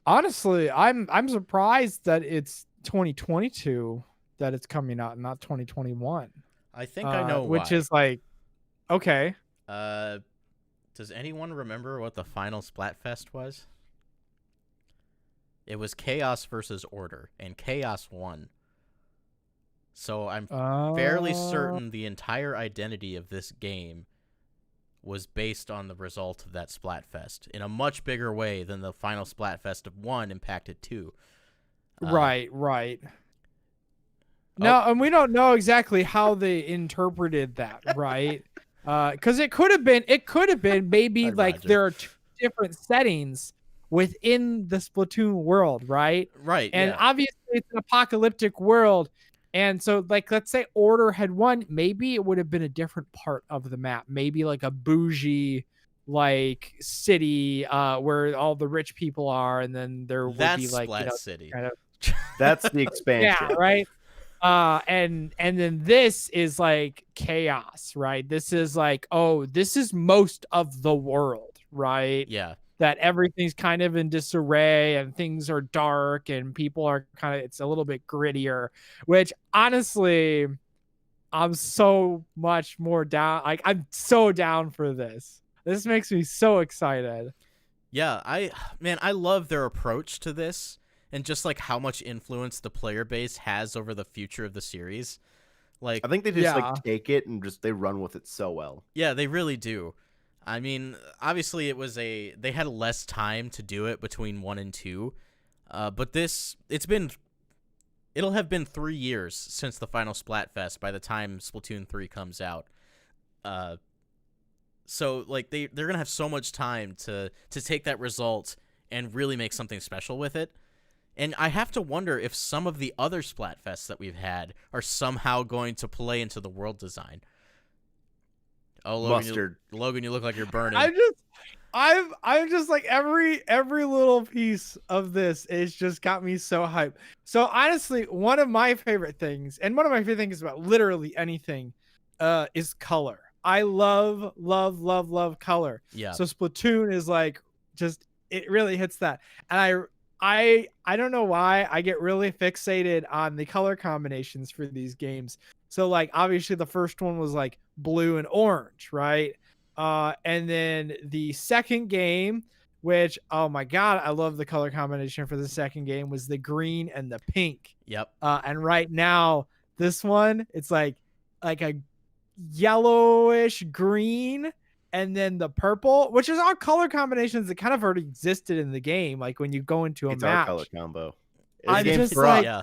honestly, I'm surprised that it's 2022 that it's coming out and not 2021. I think I know which why. Is like okay. Does anyone remember what the final Splatfest was? It was Chaos versus Order, and Chaos won. So I'm fairly certain the entire identity of this game was based on the result of that Splatfest in a much bigger way than the final Splatfest of 1 impacted 2. Right. No, and we don't know exactly how they interpreted that, right? Because it could have been maybe like there are different settings within the Splatoon world, right? Right. And yeah. obviously it's an apocalyptic world. And so, like, let's say Order had won, maybe it would have been a different part of the map. Maybe like a bougie, like, city where all the rich people are, and then there would That's be like, Splat City. kind of, That's the expansion. yeah, right. And then this is like chaos, right? This is like, oh, this is most of the world, right? Yeah. That everything's kind of in disarray and things are dark and people are kind of, it's a little bit grittier, which honestly, I'm so much more down. Like, I'm so down for this. This makes me so excited. Yeah, I love their approach to this and just like how much influence the player base has over the future of the series. Like, I think they just like take it and just they run with it so well. Yeah, they really do. I mean, obviously they had less time to do it between 1 and 2. But it'll have been 3 years since the final Splatfest by the time Splatoon 3 comes out. So like they're going to have so much time to take that result and really make something special with it. And I have to wonder if some of the other Splatfests that we've had are somehow going to play into the world design. Oh, Logan, Mustard. Logan, you look like you're burning. I'm just like every little piece of this is just got me so hyped. So honestly, one of my favorite things about literally anything, is color. I love color. Yeah. So Splatoon is like, just, it really hits that. And I don't know why I get really fixated on the color combinations for these games. So like obviously the first one was like blue and orange, right? And then the second game, which, oh my god, I love the color combination for the second game, was the green and the pink. Yep. And right now this one, it's like a yellowish green and then the purple, which is all color combinations that kind of already existed in the game. Like when you go into a It's match, our color combo. I'm This game's just for like, us. Yeah.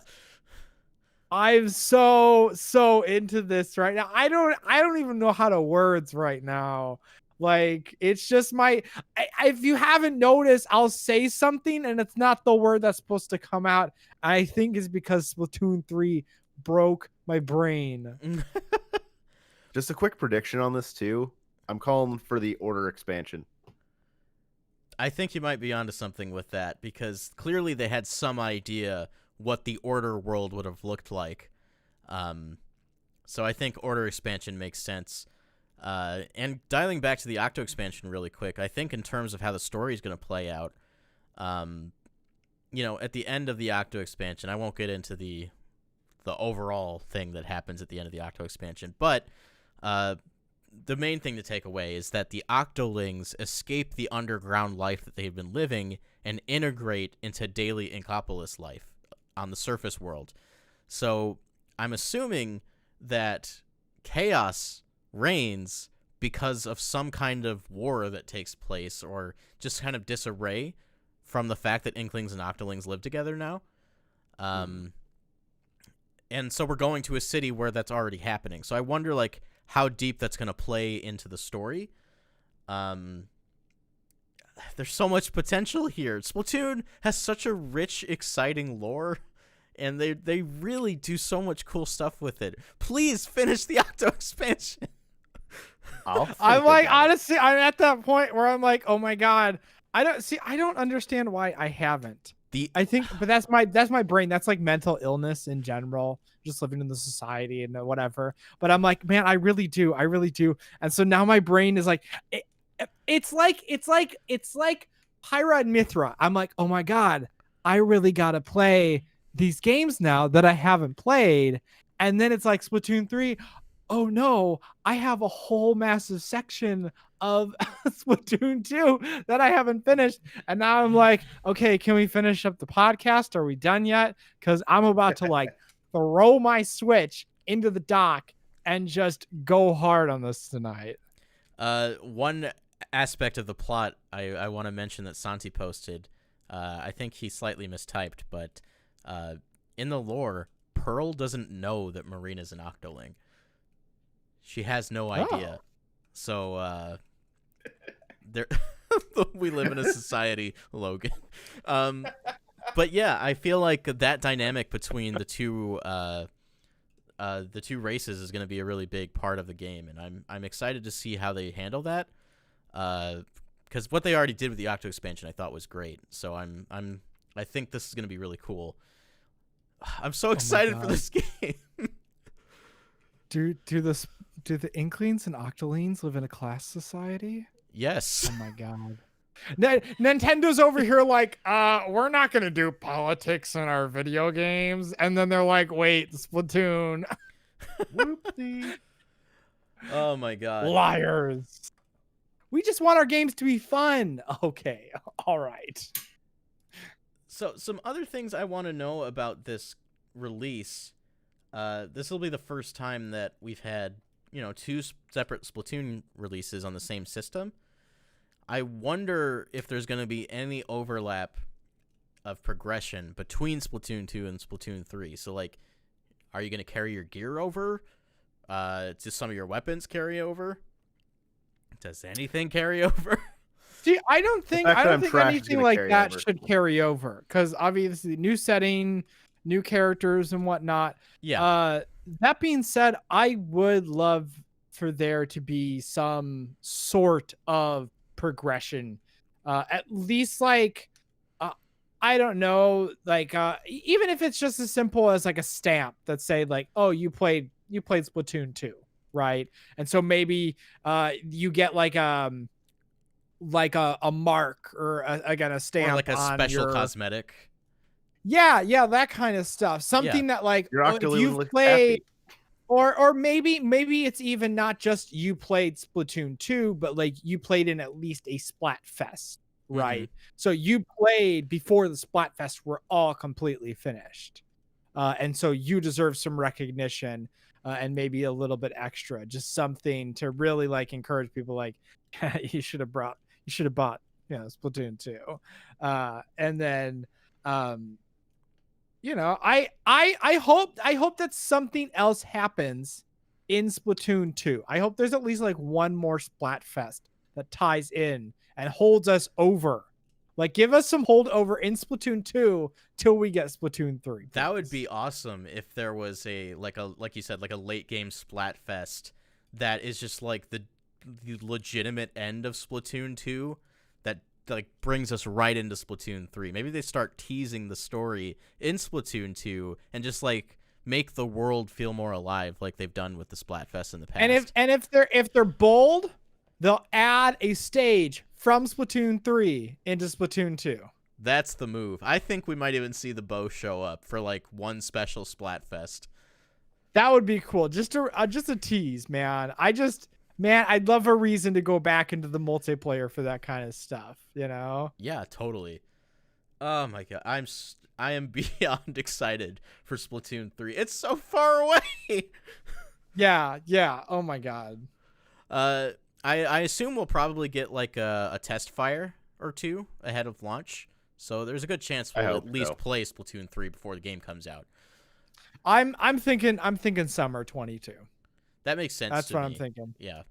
I'm so into this right now. I don't even know how to words right now. Like, it's just if you haven't noticed, I'll say something and it's not the word that's supposed to come out. I think it's because Splatoon 3 broke my brain. Just a quick prediction on this too. I'm calling for the Order expansion. I think you might be onto something with that because clearly they had some idea what the Order world would have looked like. So I think Order expansion makes sense. And dialing back to the Octo expansion really quick, I think in terms of how the story is going to play out, at the end of the Octo expansion, I won't get into the overall thing that happens at the end of the Octo expansion, but the main thing to take away is that the Octolings escape the underground life that they've been living and integrate into daily Inkopolis life on the surface world. So I'm assuming that chaos reigns because of some kind of war that takes place or just kind of disarray from the fact that Inklings and Octolings live together now. And so we're going to a city where that's already happening. So I wonder, like, how deep that's going to play into the story. There's so much potential here. Splatoon has such a rich, exciting lore, and they really do so much cool stuff with it. Please finish the Octo expansion. I'm like, honestly, I'm at that point where I'm like, oh my god, I don't understand why I haven't. I think, but that's my brain. That's like mental illness in general, just living in the society and whatever. But I'm like, man, I really do. And so now my brain is like, it's like Pyra and Mithra. I'm like, oh my god, I really gotta play these games now that I haven't played. And then it's like Splatoon 3. Oh no, I have a whole massive section of Splatoon 2 that I haven't finished. And now I'm like, okay, can we finish up the podcast? Are we done yet? Because I'm about to like throw my Switch into the dock and just go hard on this tonight. One aspect of the plot I want to mention that Santi posted, I think he slightly mistyped, but in the lore, Pearl doesn't know that Marina's an Octoling. She has no idea. So We live in a society, Logan. But yeah, I feel like that dynamic between the two races is going to be a really big part of the game, and I'm excited to see how they handle that. Because what they already did with the Octo expansion, I thought was great. So I think this is going to be really cool. I'm so excited for this game. Do the Inklings and Octolings live in a class society? Yes. Oh my god. Nintendo's over here like, we're not gonna do politics in our video games, and then they're like, wait, Splatoon. Whoopsie. Oh my god. Liars. We just want our games to be fun. Okay, all right. So some other things I want to know about this release. This will be the first time that we've had, two separate Splatoon releases on the same system. I wonder if there's going to be any overlap of progression between Splatoon 2 and Splatoon 3. So, like, are you going to carry your gear over? Do some of your weapons carry over? Does anything carry over? See, I don't think anything like that should carry over, because obviously new setting, new characters and whatnot. Yeah. That being said, I would love for there to be some sort of progression, at least like I don't know, like even if it's just as simple as like a stamp that say like, oh, you played Splatoon 2, right? And so maybe you get like a mark or a stamp, or like a on special your cosmetic. Yeah, that kind of stuff. Something that like, if you've played, or maybe it's even not just you played Splatoon 2, but like you played in at least a Splatfest, right? Mm-hmm. So you played before the Splatfest were all completely finished. And so you deserve some recognition, and maybe a little bit extra, just something to really like encourage people like, you should have bought, Splatoon 2. And then, I hope that something else happens in Splatoon 2. I hope there's at least like one more Splatfest that ties in and holds us over. Like, give us some holdover in Splatoon 2 till we get Splatoon 3. Please. That would be awesome if there was like you said, like a late game Splatfest that is just like the legitimate end of Splatoon 2 that like brings us right into Splatoon 3. Maybe they start teasing the story in Splatoon 2 and just like make the world feel more alive like they've done with the Splatfest in the past. And if they're bold, they'll add a stage from Splatoon 3 into Splatoon 2. That's the move. I think we might even see the bow show up for like one special Splatfest. That would be cool. Just a tease, man. I'd love a reason to go back into the multiplayer for that kind of stuff, Yeah, totally. Oh my god, I am beyond excited for Splatoon 3. It's so far away. Yeah. Oh my god. I assume we'll probably get like a test fire or two ahead of launch. So there's a good chance we'll at least play Splatoon 3 before the game comes out. I'm thinking summer 22. That makes sense. That's to what me. I'm thinking. Yeah.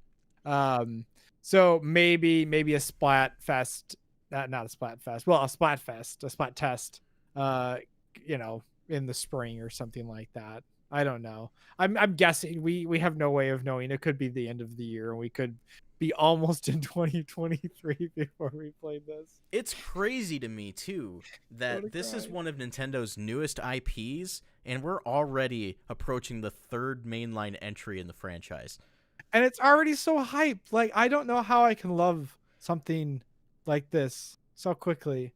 So maybe a Splatfest, not a Splatfest. Well, a Splatfest, a Splat test. In the spring or something like that. I don't know. I'm guessing. We have no way of knowing. It could be the end of the year, and we could be almost in 2023 before we played this. It's crazy to me too that this is one of Nintendo's newest IPs, and we're already approaching the third mainline entry in the franchise. And it's already so hyped. Like, I don't know how I can love something like this so quickly.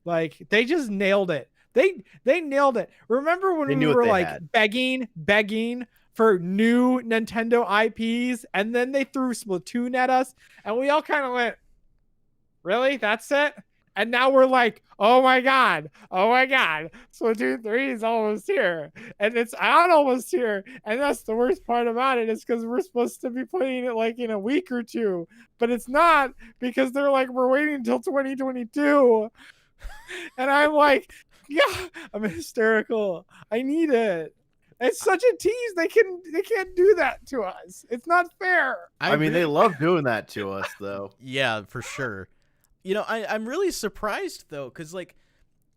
Like, they just nailed it. They nailed it. Remember when we were like begging for new Nintendo IPs, and then they threw Splatoon at us, and we all kind of went, really? That's it? And now we're like, oh my god, Splatoon 3 is almost here. And it's not almost here. And that's the worst part about it, is because we're supposed to be playing it like in a week or two. But it's not, because they're like, we're waiting until 2022. And I'm like, yeah, I'm hysterical. I need it. It's such a tease. They can't do that to us. It's not fair. I mean, they love doing that to us, though. Yeah, for sure. You know, I'm really surprised though, because like,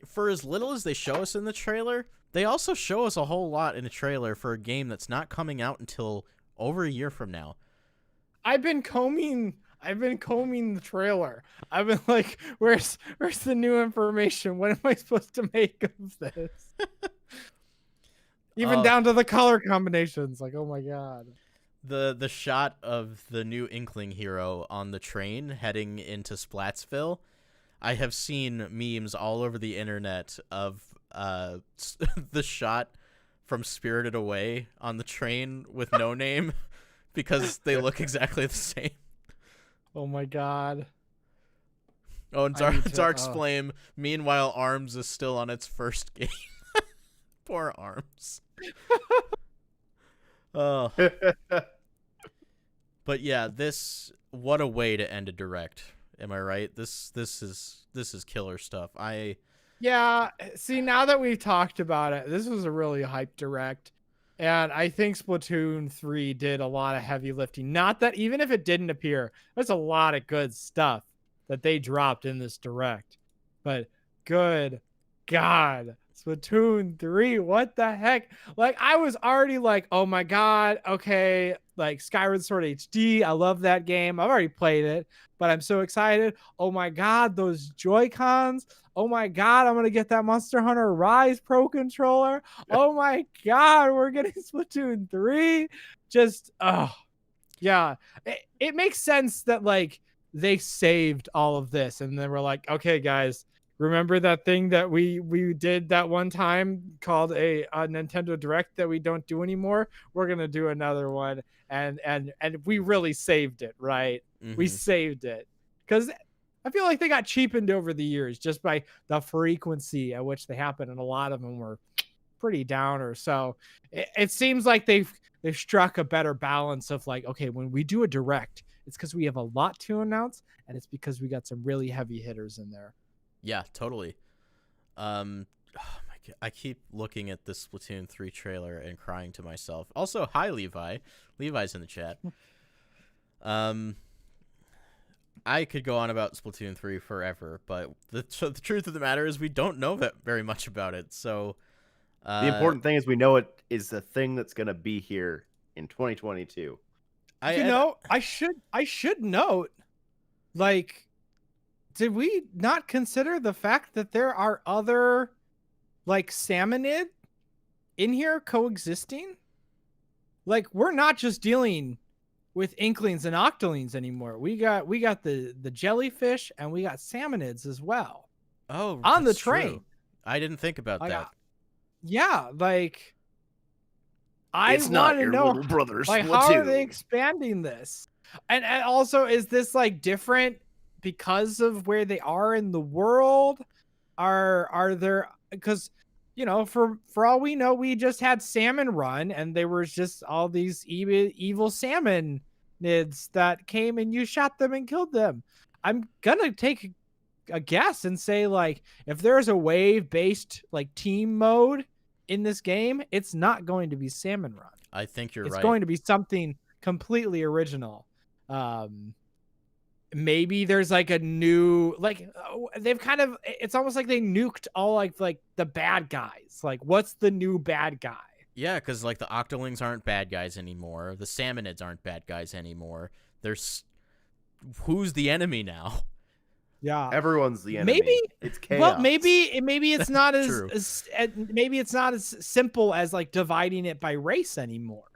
for as little as they show us in the trailer, they also show us a whole lot in the trailer for a game that's not coming out until over a year from now. I've been combing the trailer. I've been like, where's the new information? What am I supposed to make of this? Even down to the color combinations. Like, oh my god. The shot of the new Inkling hero on the train heading into Splatsville, I have seen memes all over the internet of the shot from Spirited Away on the train with No Name because they look exactly the same. Oh my god. Oh, and Dark's Flame. Meanwhile, ARMS is still on its first game. Poor ARMS. Oh. But yeah, what a way to end a direct. Am I right? This is killer stuff. Yeah, see, now that we've talked about it, this was a really hype direct. And I think Splatoon 3 did a lot of heavy lifting. Not that even if it didn't appear, there's a lot of good stuff that they dropped in this direct. But good God, Splatoon 3, what the heck? Like, I was already like, oh my God, okay, like Skyward Sword HD, I love that game. I've already played it, but I'm so excited. Oh my God, those Joy-Cons. Oh my God, I'm going to get that Monster Hunter Rise Pro Controller. Oh my God, we're getting Splatoon 3. Just, oh, yeah. It makes sense that, like, they saved all of this. And then we're like, okay, guys, remember that thing that we did that one time called a Nintendo Direct that we don't do anymore? We're going to do another one. And we really saved it, right? Mm-hmm. We saved it. Because I feel like they got cheapened over the years just by the frequency at which they happen, and a lot of them were pretty downer. So it seems like they've struck a better balance of like, okay, when we do a direct, it's because we have a lot to announce, and it's because we got some really heavy hitters in there. Yeah, totally. Oh my God, I keep looking at this Splatoon 3 trailer and crying to myself. Also, hi Levi. Levi's in the chat. I could go on about Splatoon 3 forever, but the truth of the matter is we don't know that very much about it. So the important thing is we know it is a thing that's going to be here in 2022. I should note, like, did we not consider the fact that there are other, like, Salmonid in here coexisting? Like, we're not just dealing with Inklings and Octolings anymore. We got the jellyfish, and we got Salmonids as well. Oh, on the train. True. I didn't think about that. Yeah, like, I want to know, brother's like, how are they expanding this? And also, is this like different because of where they are in the world? Are there, because, you know, for all we know, we just had Salmon Run, and there was just all these evil salmon nids that came and you shot them and killed them. I'm gonna take a guess and say, like, if there's a wave-based like team mode in this game, it's not going to be Salmon Run. I think you're right. It's going to be something completely original. Maybe there's like a new, like, they've kind of, it's almost like they nuked all like the bad guys. Like, what's the new bad guy? Yeah, because like the Octolings aren't bad guys anymore. The Salmonids aren't bad guys anymore. Who's the enemy now? Yeah, everyone's the enemy. Maybe it's chaos. Well, maybe it's not maybe it's not as simple as like dividing it by race anymore.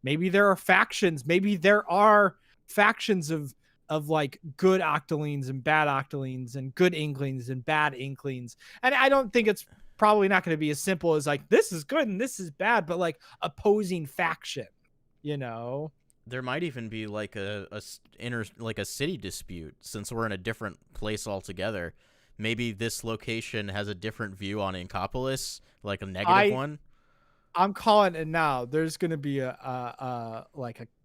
Maybe there are factions. Maybe there are factions of like good Octolings and bad Octolings and good Inklings and bad Inklings. And I don't think it's probably not going to be as simple as like, this is good and this is bad, but like opposing faction, you know? There might even be like a city dispute, since we're in a different place altogether. Maybe this location has a different view on Inkopolis, like a negative one. I'm calling it now. There's going to be a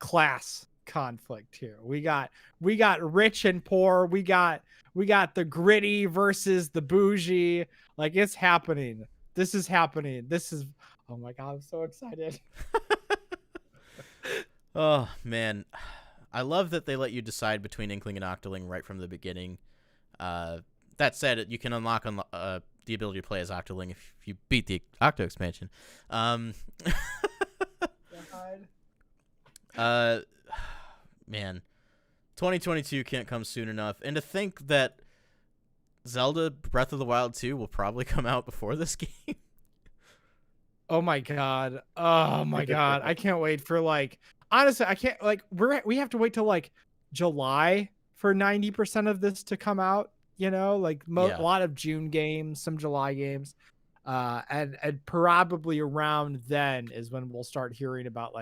class conflict here. We got rich and poor. We got the gritty versus the bougie. Like, it's happening. This is happening. Oh my God, I'm so excited. Oh man, I love that they let you decide between Inkling and Octoling right from the beginning. That said, you can unlock the ability to play as Octoling if you beat the Octo expansion. Man, 2022 can't come soon enough. And to think that Zelda Breath of the Wild 2 will probably come out before this game. Oh my god. I can't wait for honestly, I can't we have to wait till July for 90% of this to come out, a lot of June games, some July games. And probably around then is when we'll start hearing about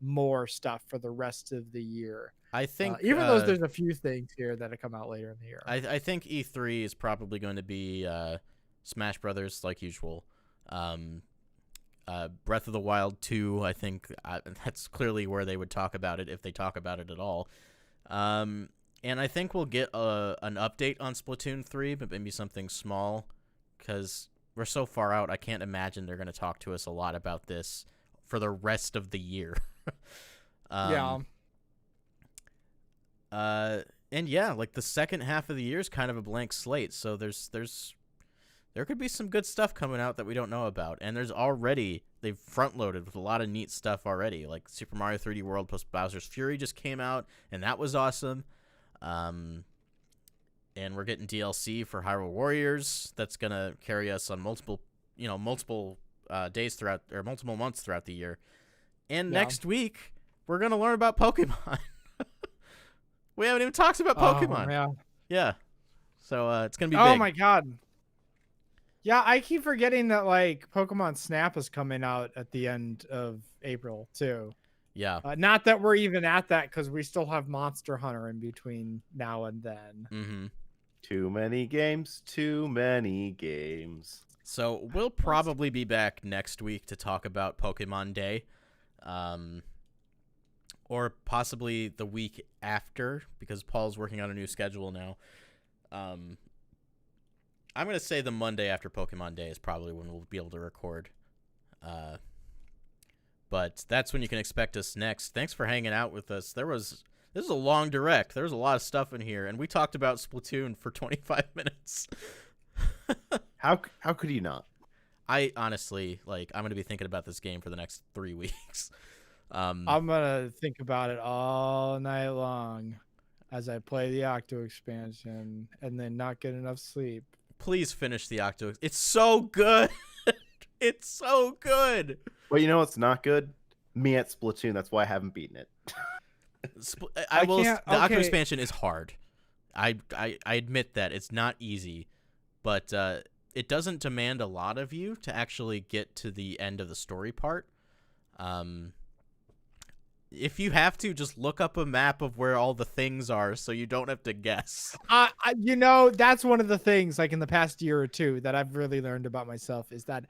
more stuff for the rest of the year. I think even though there's a few things here that have come out later in the year. I think E3 is probably going to be Smash Brothers like usual. Breath of the Wild 2, I think that's clearly where they would talk about it if they talk about it at all. And I think we'll get an update on Splatoon 3, but maybe something small, because we're so far out. I can't imagine they're going to talk to us a lot about this for the rest of the year. And yeah, the second half of the year is kind of a blank slate, so there could be some good stuff coming out that we don't know about. And they've front-loaded with a lot of neat stuff already. Like Super Mario 3D World plus Bowser's Fury just came out, and that was awesome. And we're getting DLC for Hyrule Warriors that's going to carry us on multiple days throughout, or multiple months throughout the year. And next week, we're going to learn about Pokemon. We haven't even talked about Pokemon. Yeah. So it's going to be big. Oh my god. Yeah, I keep forgetting that Pokemon Snap is coming out at the end of April too. Yeah. Not that we're even at that, because we still have Monster Hunter in between now and then. Mm-hmm. Too many games. So we'll probably be back next week to talk about Pokemon Day. Or possibly the week after, because Paul's working on a new schedule now. I'm going to say the Monday after Pokemon Day is probably when we'll be able to record. But that's when you can expect us next. Thanks for hanging out with us. This is a long direct. There was a lot of stuff in here, and we talked about Splatoon for 25 minutes. How could you not? I honestly, I'm going to be thinking about this game for the next 3 weeks. I'm going to think about it all night long as I play the Octo expansion and then not get enough sleep. Please finish the Octo. It's so good. It's so good. Well, you know what's not good? Me at Splatoon. That's why I haven't beaten it. The Octo expansion is hard. I admit that. It's not easy. But it doesn't demand a lot of you to actually get to the end of the story part. If you have to, just look up a map of where all the things are so you don't have to guess. That's one of the things in the past year or two that I've really learned about myself is that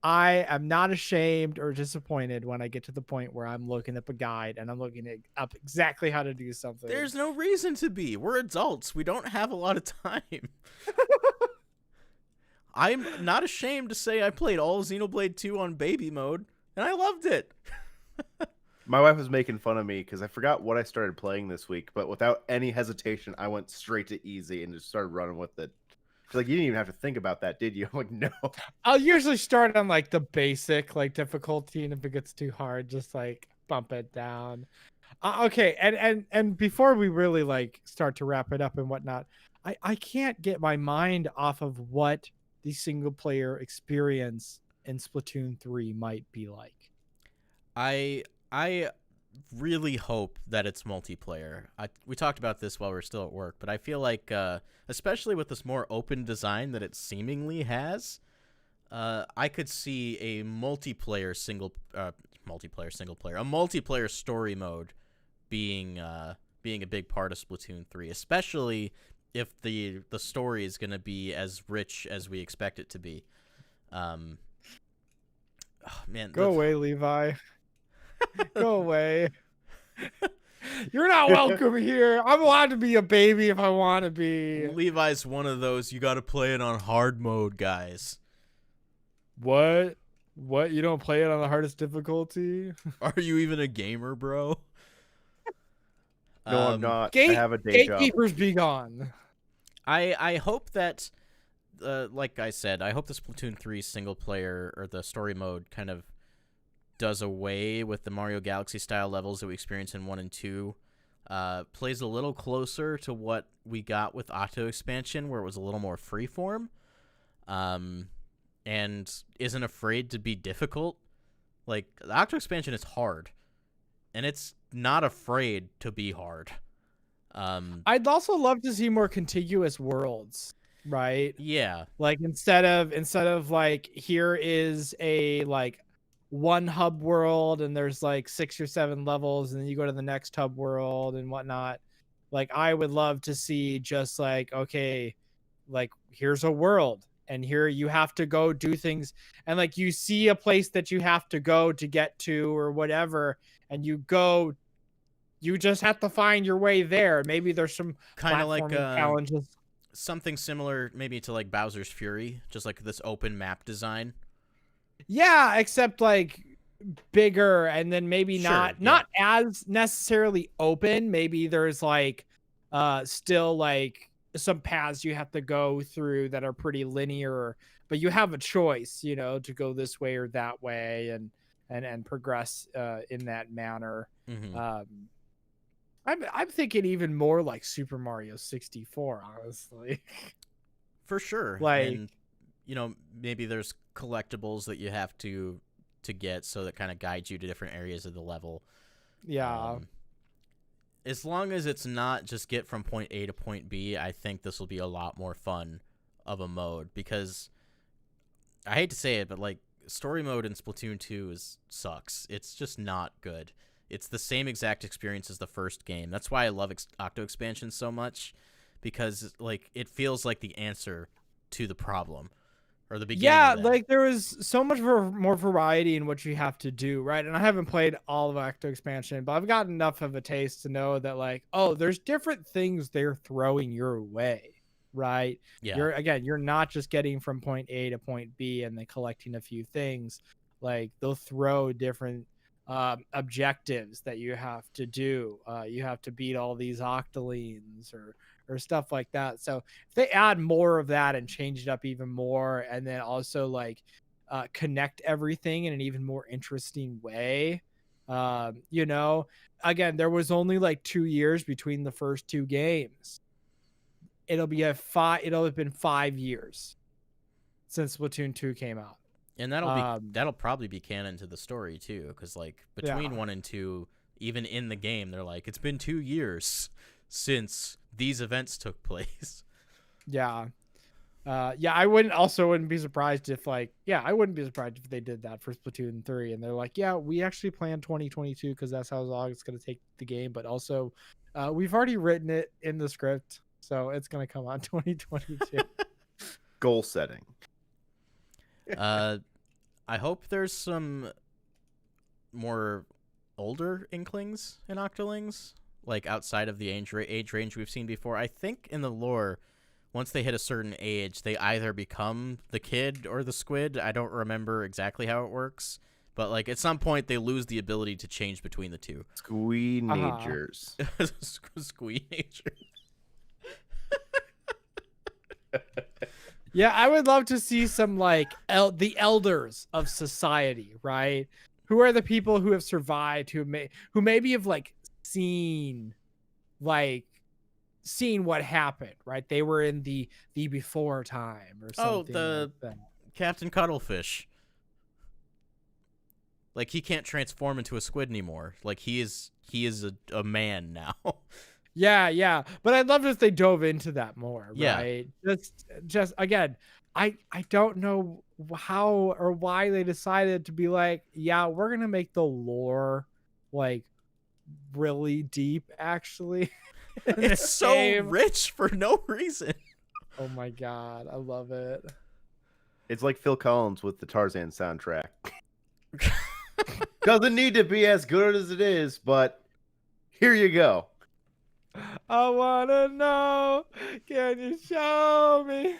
I am not ashamed or disappointed when I get to the point where I'm looking up a guide and I'm looking up exactly how to do something. There's no reason to be. We're adults. We don't have a lot of time. I'm not ashamed to say I played all Xenoblade 2 on baby mode, and I loved it. My wife was making fun of me because I forgot what I started playing this week, but without any hesitation, I went straight to easy and just started running with it. She's like, you didn't even have to think about that, did you? I'm like, no. I'll usually start on the basic difficulty, and if it gets too hard, just bump it down. Okay, and before we really start to wrap it up and whatnot, I can't get my mind off of what the single player experience in Splatoon 3 might be like. I really hope that it's multiplayer. We talked about this while we were still at work, but I feel like, especially with this more open design that it seemingly has, I could see a multiplayer story mode being a big part of Splatoon 3, especially if the story is going to be as rich as we expect it to be. Go away, Levi. Go away. You're not welcome here. I'm allowed to be a baby if I want to be. Levi's one of those you got to play it on hard mode guys. What? You don't play it on the hardest difficulty? Are you even a gamer, bro? No, I'm not. I have a day job. Gatekeepers be gone. I hope that, like I said, I hope the Splatoon 3 single player or the story mode kind of does away with the Mario Galaxy style levels that we experienced in 1 and 2. Plays a little closer to what we got with Octo Expansion, where it was a little more freeform, and isn't afraid to be difficult. Like, the Octo Expansion is hard, and it's not afraid to be hard. I'd also love to see more contiguous worlds, right? Yeah. Like instead of like here is a like one hub world and there's like 6 or 7 levels and then you go to the next hub world and whatnot. Like I would love to see just like, okay, like here's a world and here you have to go do things and like you see a place that you have to go to get to or whatever and you go, you just have to find your way there. Maybe there's some kind of like challenges. Something similar maybe to like Bowser's Fury, just like this open map design. Yeah, except like bigger and then maybe not as necessarily open. Maybe there's like still like some paths you have to go through that are pretty linear, but you have a choice, you know, to go this way or that way and progress in that manner. Mm-hmm. I'm thinking even more like Super Mario 64, honestly. For sure. Like, and, you know, maybe there's collectibles that you have to get so that kind of guides you to different areas of the level. Yeah. As long as it's not just get from point A to point B, I think this will be a lot more fun of a mode because I hate to say it, but like story mode in Splatoon 2 sucks. It's just not good. It's the same exact experience as the first game. That's why I love Octo Expansion so much, because like it feels like the answer to the problem, or the beginning. Yeah, of that. like there was so much more variety in what you have to do, right? And I haven't played all of Octo Expansion, but I've got enough of a taste to know that like, oh, there's different things they're throwing your way, right? Yeah. You're not just getting from point A to point B and then collecting a few things. Like they'll throw different objectives that you have to do. You have to beat all these octolines or stuff like that. So if they add more of that and change it up even more, and then also like connect everything in an even more interesting way, you know, again, there was only like 2 years between the first 2 games. It'll have been 5 years since Splatoon 2 came out. And that'll probably be canon to the story too, because like between 1 and 2, even in the game, they're like, it's been 2 years since these events took place. Yeah. I wouldn't be surprised if I wouldn't be surprised if they did that for Splatoon 3 and they're like, yeah, we actually planned 2022 because that's how long it's going to take the game, but also we've already written it in the script, so it's going to come out 2022. Goal setting. I hope there's some more older Inklings and Octolings, like outside of the age range we've seen before. I think in the lore, once they hit a certain age, they either become the kid or the squid. I don't remember exactly how it works, but like at some point they lose the ability to change between the two. Squeenagers. Squeenagers. Yeah, I would love to see some like the elders of society, right? Who are the people who have survived, who maybe have like seen what happened, right? They were in the before time or something. Oh, like that. Captain Cuttlefish. Like he can't transform into a squid anymore. Like he is a man now. Yeah, but I'd love if they dove into that more, right? Yeah. Just again, I don't know how or why they decided to be like, yeah, we're gonna make the lore like really deep. Actually, it's so rich for no reason. Oh my god, I love it. It's like Phil Collins with the Tarzan soundtrack. Doesn't need to be as good as it is, but here you go. I wanna know. Can you show me?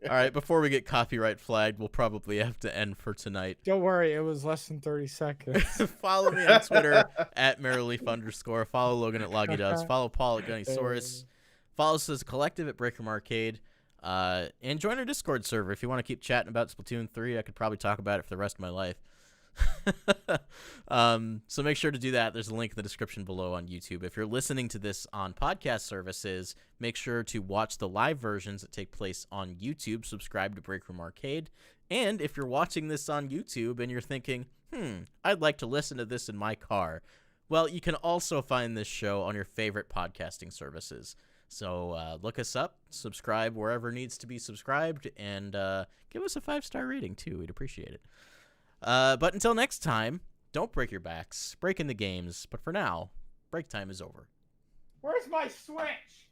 All right, before we get copyright flagged, we'll probably have to end for tonight. Don't worry, it was less than 30 seconds. Follow me on Twitter at @merrileaf_. Follow Logan at LoggyDubs. Follow Paul at Gunnysaurus. Follow us as a collective at Breakroom Arcade. And join our Discord server if you want to keep chatting about Splatoon 3. I could probably talk about it for the rest of my life. So make sure to do that. There's a link in the description below on YouTube. If you're listening to this on podcast services, make sure to watch the live versions that take place on YouTube. Subscribe to Breakroom Arcade. And if you're watching this on YouTube and you're thinking, I'd like to listen to this in my car, well, you can also find this show on your favorite podcasting services. So look us up, subscribe wherever needs to be subscribed, and give us a 5-star rating, too. We'd appreciate it. But until next time, don't break your backs. Break in the games. But for now, break time is over. Where's my Switch?